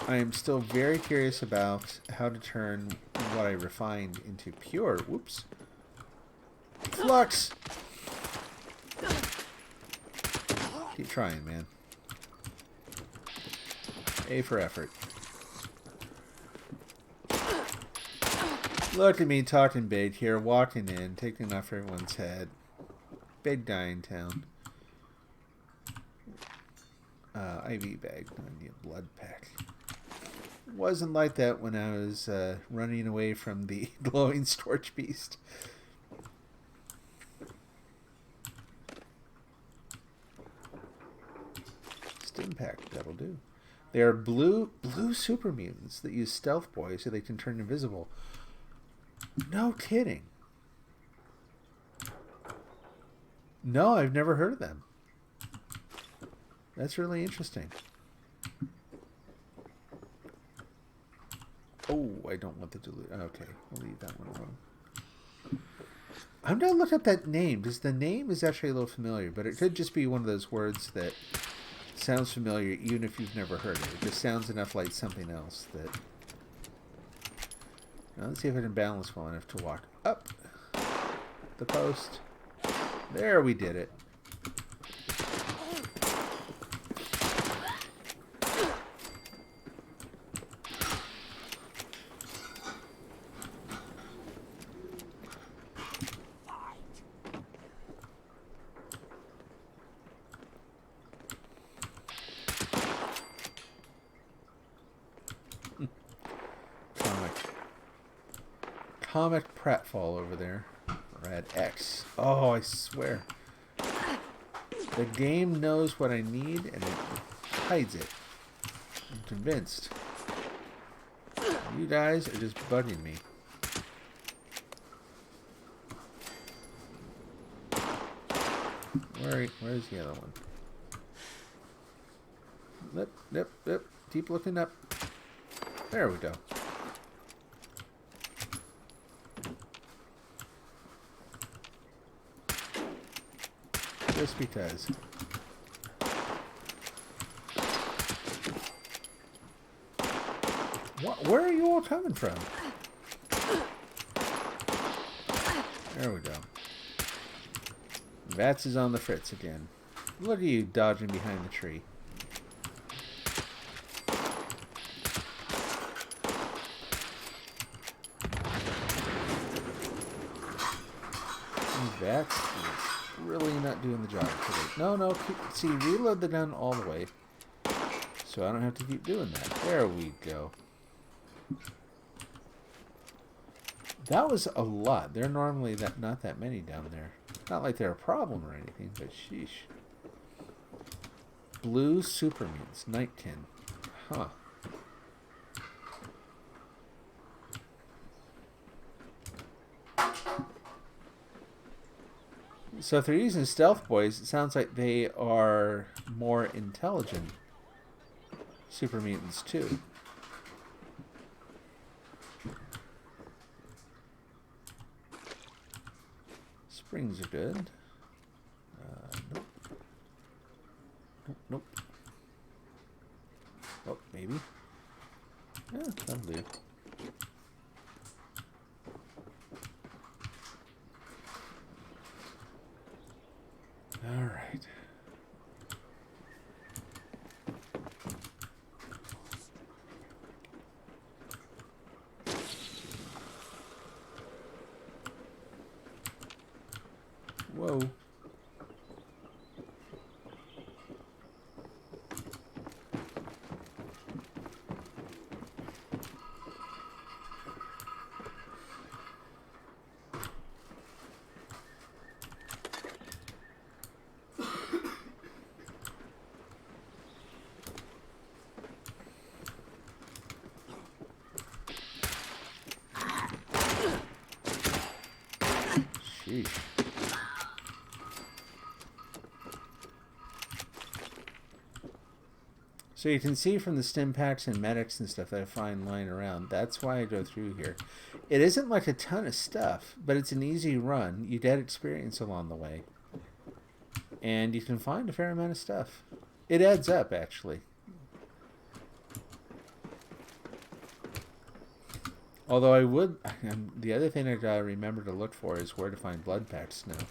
I am still very curious about how to turn what I refined into pure. Whoops. Flux! Keep trying, man. A for effort. Look at me talking big here, walking in, taking off everyone's head. Big guy in town. IV bag. I need a blood pack. Wasn't like that when I was running away from the glowing scorch beast. Stim pack, that'll do. They are blue super mutants that use stealth boy so they can turn invisible. No kidding. No, I've never heard of them. That's really interesting. Oh, I don't want the dilute. Okay, we'll leave that one alone. I'm going to look up that name because the name is actually a little familiar, but it could just be one of those words that sounds familiar even if you've never heard it. It just sounds enough like something else that... Now let's see if I can balance well enough to walk up the post. There, we did it. Comic pratfall over there. Rad X. Oh, I swear. The game knows what I need and it hides it. I'm convinced. You guys are just bugging me. Where's the other one? Yep. Keep looking up. There we go. Just because. Where are you all coming from? There we go. Vats is on the fritz again. Look at you dodging behind the tree. Vats is really not doing the job today. No, see, reload the gun all the way. So I don't have to keep doing that. There we go. That was a lot. There are normally not that many down there. Not like they're a problem or anything, but sheesh. Blue super mutants, Nightkin. Huh. So if they're using stealth boys, it sounds like they are more intelligent super mutants too. Springs are good. Nope. Nope. Oh, maybe. Yeah, that'll do. All right. Whoa. Sheesh. So you can see from the stim packs and medics and stuff that I find lying around. That's why I go through here. It isn't like a ton of stuff, but it's an easy run. You get experience along the way. And you can find a fair amount of stuff. It adds up, actually. Although I would... the other thing I gotta remember to look for is where to find blood packs now.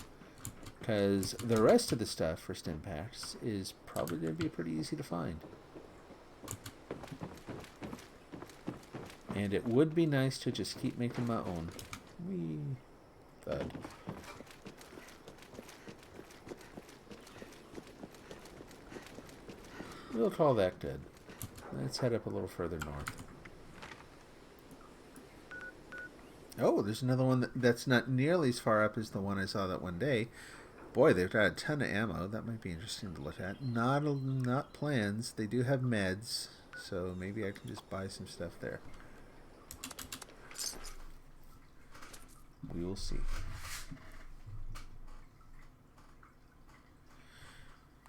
Because the rest of the stuff for stim packs is probably going to be pretty easy to find. And it would be nice to just keep making my own. Wee. Thud. We'll call that good. Let's head up a little further north. Oh, there's another one that's not nearly as far up as the one I saw that one day. Boy, they've got a ton of ammo. That might be interesting to look at. Not plans. They do have meds, so maybe I can just buy some stuff there. We will see.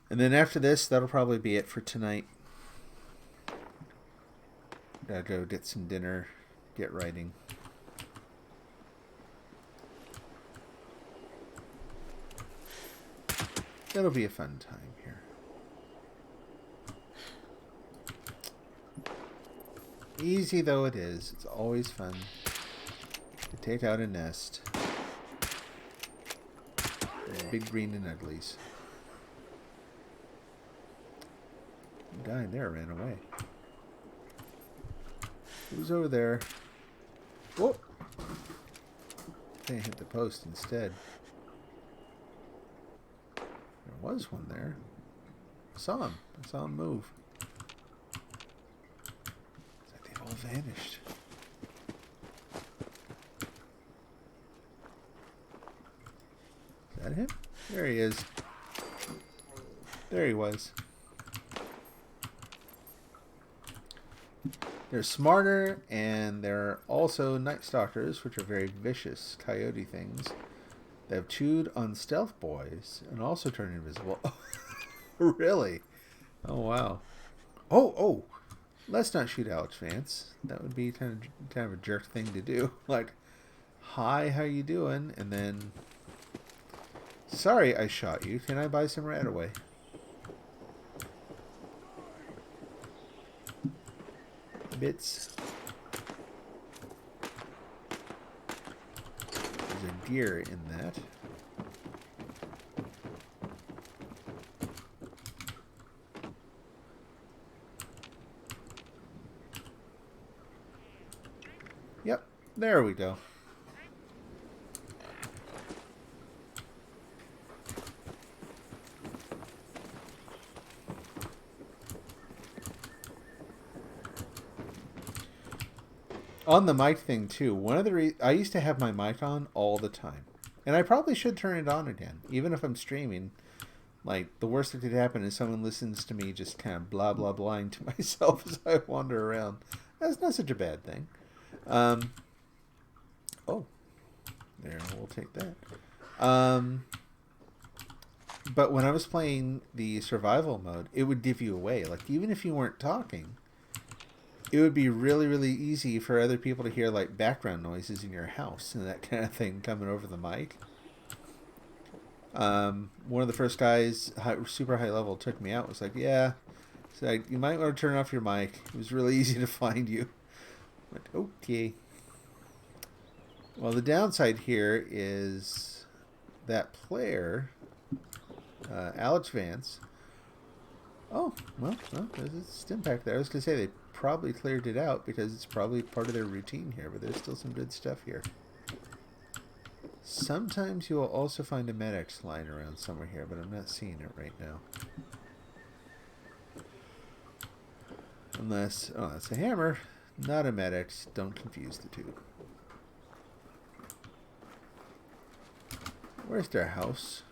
And then after this, that'll probably be it for tonight. Gotta go get some dinner, get writing. It'll be a fun time here. Easy though it is, it's always fun to take out a nest. Big green and uglies. The guy in there ran away. Who's over there? Whoa! They hit the post instead. There was one there. I saw him. I saw him move. It's like they've all vanished. Is that him? There he is. There he was. They're smarter, and they're also night stalkers, which are very vicious coyote things. They have chewed on stealth boys and also turned invisible. Really? Oh, wow. Oh! Let's not shoot Alex Vance. That would be kind of a jerk thing to do. Like, hi, how you doing? And then, sorry I shot you. Can I buy some right away? Bits. There's a deer in that. Yep, there we go. On the mic thing too, one of the I used to have my mic on all the time, and I probably should turn it on again, even if I'm streaming. Like, the worst that could happen is someone listens to me just kind of blah blah blahing to myself as I wander around. That's not such a bad thing. Oh, there, we'll take that. But when I was playing the survival mode, it would give you away. Like, even if you weren't talking, it would be really, really easy for other people to hear, like, background noises in your house and that kind of thing coming over the mic. One of the first guys, super high level, took me out. Was like, yeah, so you might want to turn off your mic. It was really easy to find you. I went, okay. Well, the downside here is that player, Alex Vance. Oh, well, there's a stim pack there. I was going to say they probably cleared it out because it's probably part of their routine here, but there's still some good stuff here. Sometimes you will also find a Med-X lying around somewhere here, but I'm not seeing it right now. Unless, oh, that's a hammer, not a Med-X. Don't confuse the two. Where's their house?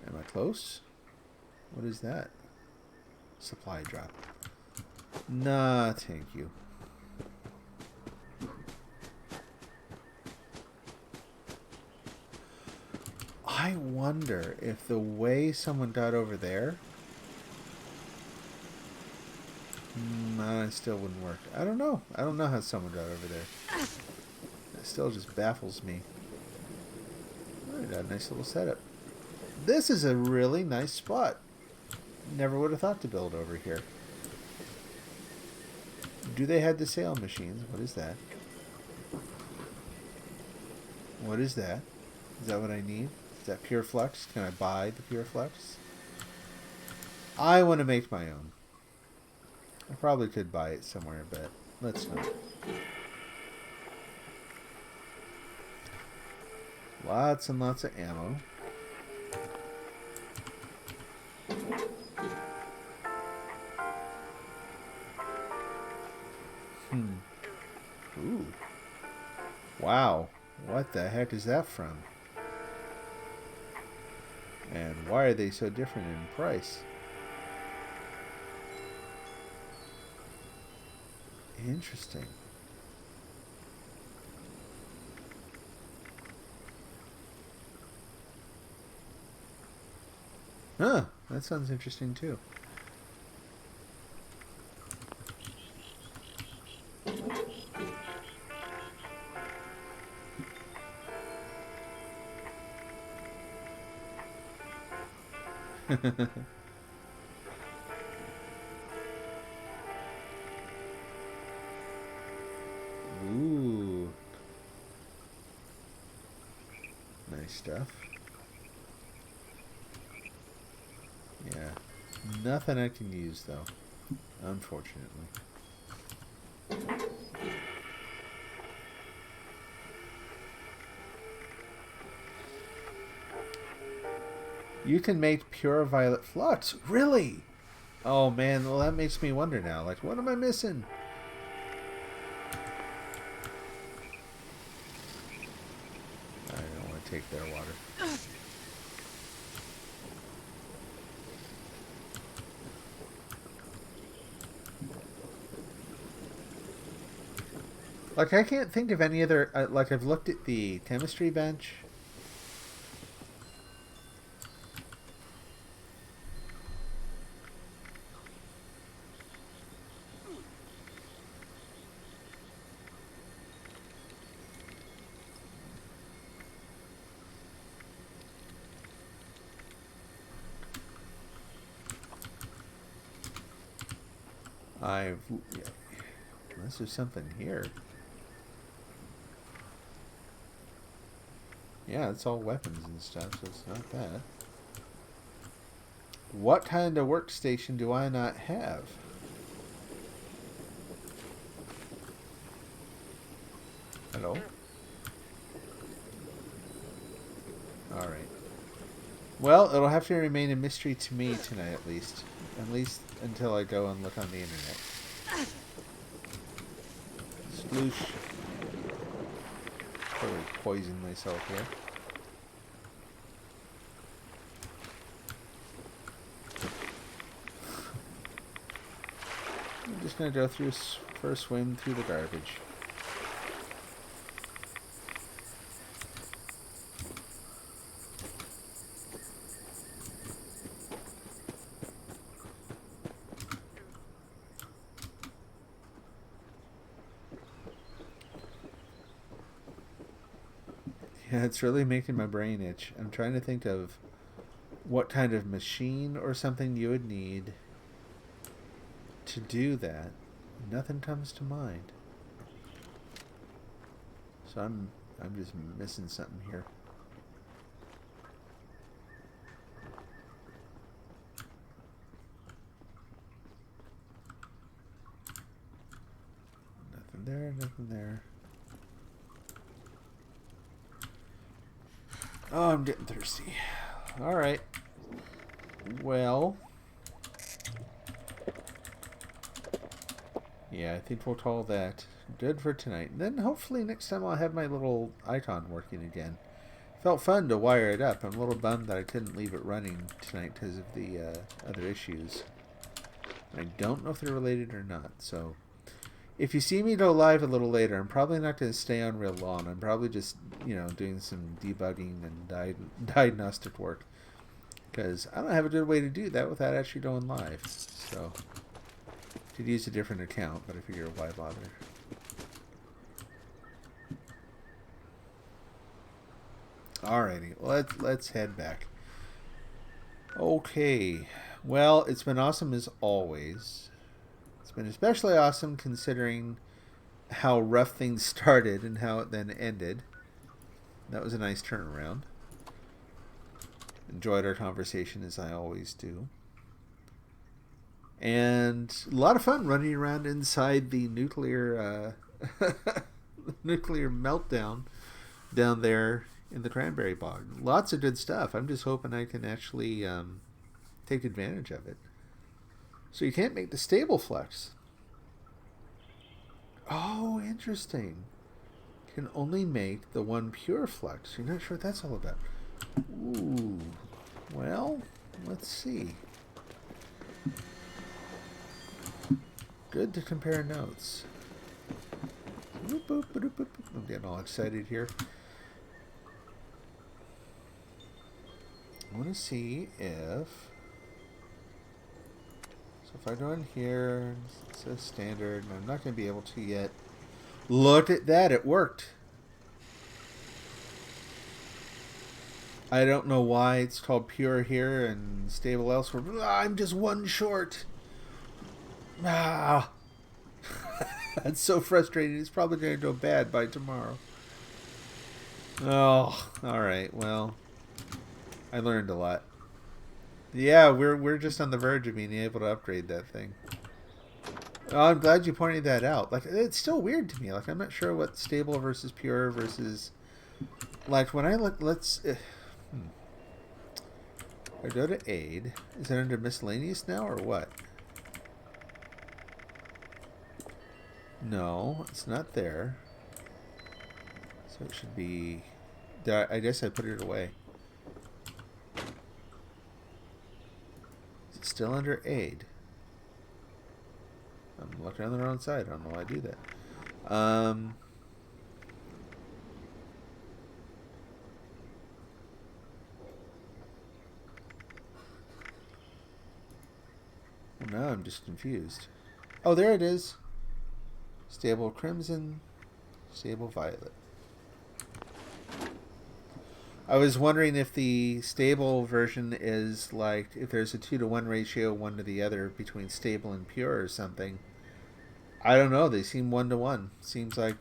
Am I close? What is that? Supply drop. Nah, thank you. I wonder if the way someone got over there it still wouldn't work. I don't know. I don't know how someone got over there. It still just baffles me. I got a nice little setup. This is a really nice spot. Never would have thought to build over here. Do they have the sail machines? What is that? What is that? Is that what I need? Is that pure flux? Can I buy the pure flux? I want to make my own. I probably could buy it somewhere, but let's not. Lots and lots of ammo. Ooh. Wow. What the heck is that from? And why are they so different in price? Interesting. Huh. That sounds interesting too. Ooh. Nice stuff. Yeah. Nothing I can use though, unfortunately. You can make pure violet flux. Really? Oh man, well that makes me wonder now. Like, what am I missing? I don't want to take their water. Like, I can't think of any other... like, I've looked at the chemistry bench. Yeah, unless there's something here. Yeah, it's all weapons and stuff, so it's not bad. What kind of workstation do I not have? Hello? Alright. Well, it'll have to remain a mystery to me tonight, at least. At least until I go and look on the internet. Sploosh. Probably poison myself here. I'm just gonna go through for a swim through the garbage. Yeah, it's really making my brain itch. I'm trying to think of what kind of machine or something you would need to do that. Nothing comes to mind. So I'm just missing something here. Nothing there, nothing there. Oh, I'm getting thirsty. All right. Well, yeah, I think we'll call that good for tonight. And then hopefully next time I'll have my little icon working again. Felt fun to wire it up. I'm a little bummed that I couldn't leave it running tonight because of the other issues. I don't know if they're related or not. So if you see me go live a little later, I'm probably not going to stay on real long. I'm probably just, doing some debugging and diagnostic work. Because I don't have a good way to do that without actually going live. So could use a different account, but I figure why bother. Alrighty, let's head back. Okay, well, it's been awesome as always. It's been especially awesome considering how rough things started and how it then ended. That was a nice turnaround. Enjoyed our conversation as I always do. And a lot of fun running around inside the nuclear nuclear meltdown down there in the cranberry bog. Lots of good stuff. I'm just hoping I can actually take advantage of it. So you can't make the stable flux. Oh, interesting. You can only make the one pure flux. You're not sure what that's all about. Ooh. Well, let's see. Good to compare notes. I'm getting all excited here. I want to see if... So if I go in here, it says standard, and I'm not going to be able to yet. Look at that, it worked. I don't know why it's called pure here and stable elsewhere. I'm just one short. Ah. That's so frustrating. It's probably going to go bad by tomorrow. Oh, alright, well... I learned a lot. Yeah, we're just on the verge of being able to upgrade that thing. Oh, I'm glad you pointed that out. Like, it's still weird to me. Like, I'm not sure what stable versus pure versus... Like, when I look... Let's... I go to aid. Is it under miscellaneous now, or what? No, it's not there. So it should be... I guess I put it away. Still under aid. I'm looking on the wrong side. I don't know why I do that. Well, now I'm just confused. Oh, there it is. Stable crimson, stable violet. I was wondering if the stable version is like, if there's a 2-to-1 ratio, one to the other, between stable and pure or something. I don't know. They seem 1-to-1. Seems like...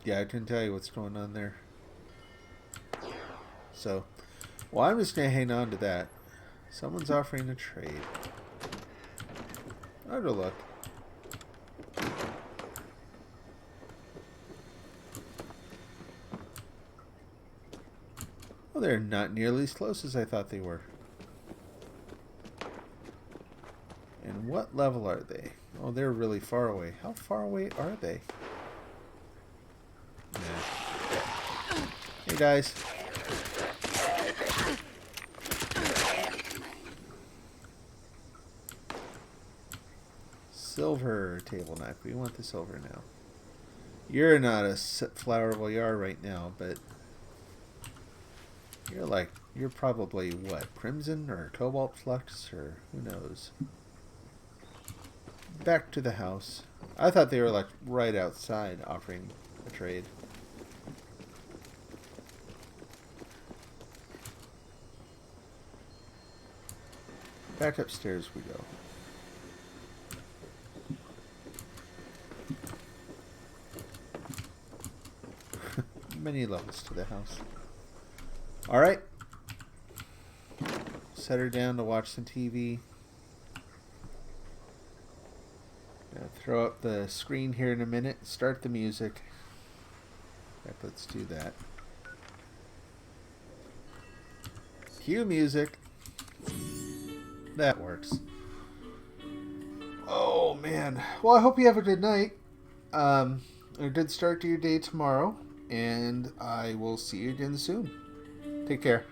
Yeah, I couldn't tell you what's going on there. So, well, I'm just going to hang on to that. Someone's offering a trade. I'll go look. Well, they're not nearly as close as I thought they were. And what level are they? Oh, they're really far away. How far away are they? Yeah. Hey, guys. Silver table knife. We want the silver now. You're not a flower, well, you are right now, but... You're probably, what, crimson or cobalt flux, or who knows. Back to the house. I thought they were, like, right outside offering a trade. Back upstairs we go. Many levels to the house. Alright. Set her down to watch some TV. Gonna throw up the screen here in a minute. Start the music. Yep, let's do that. Cue music. That works. Oh man. Well, I hope you have a good night. A good start to your day tomorrow. And I will see you again soon. Take care.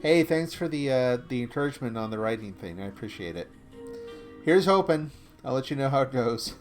Hey, thanks for the encouragement on the writing thing. I appreciate it. Here's hoping. I'll let you know how it goes.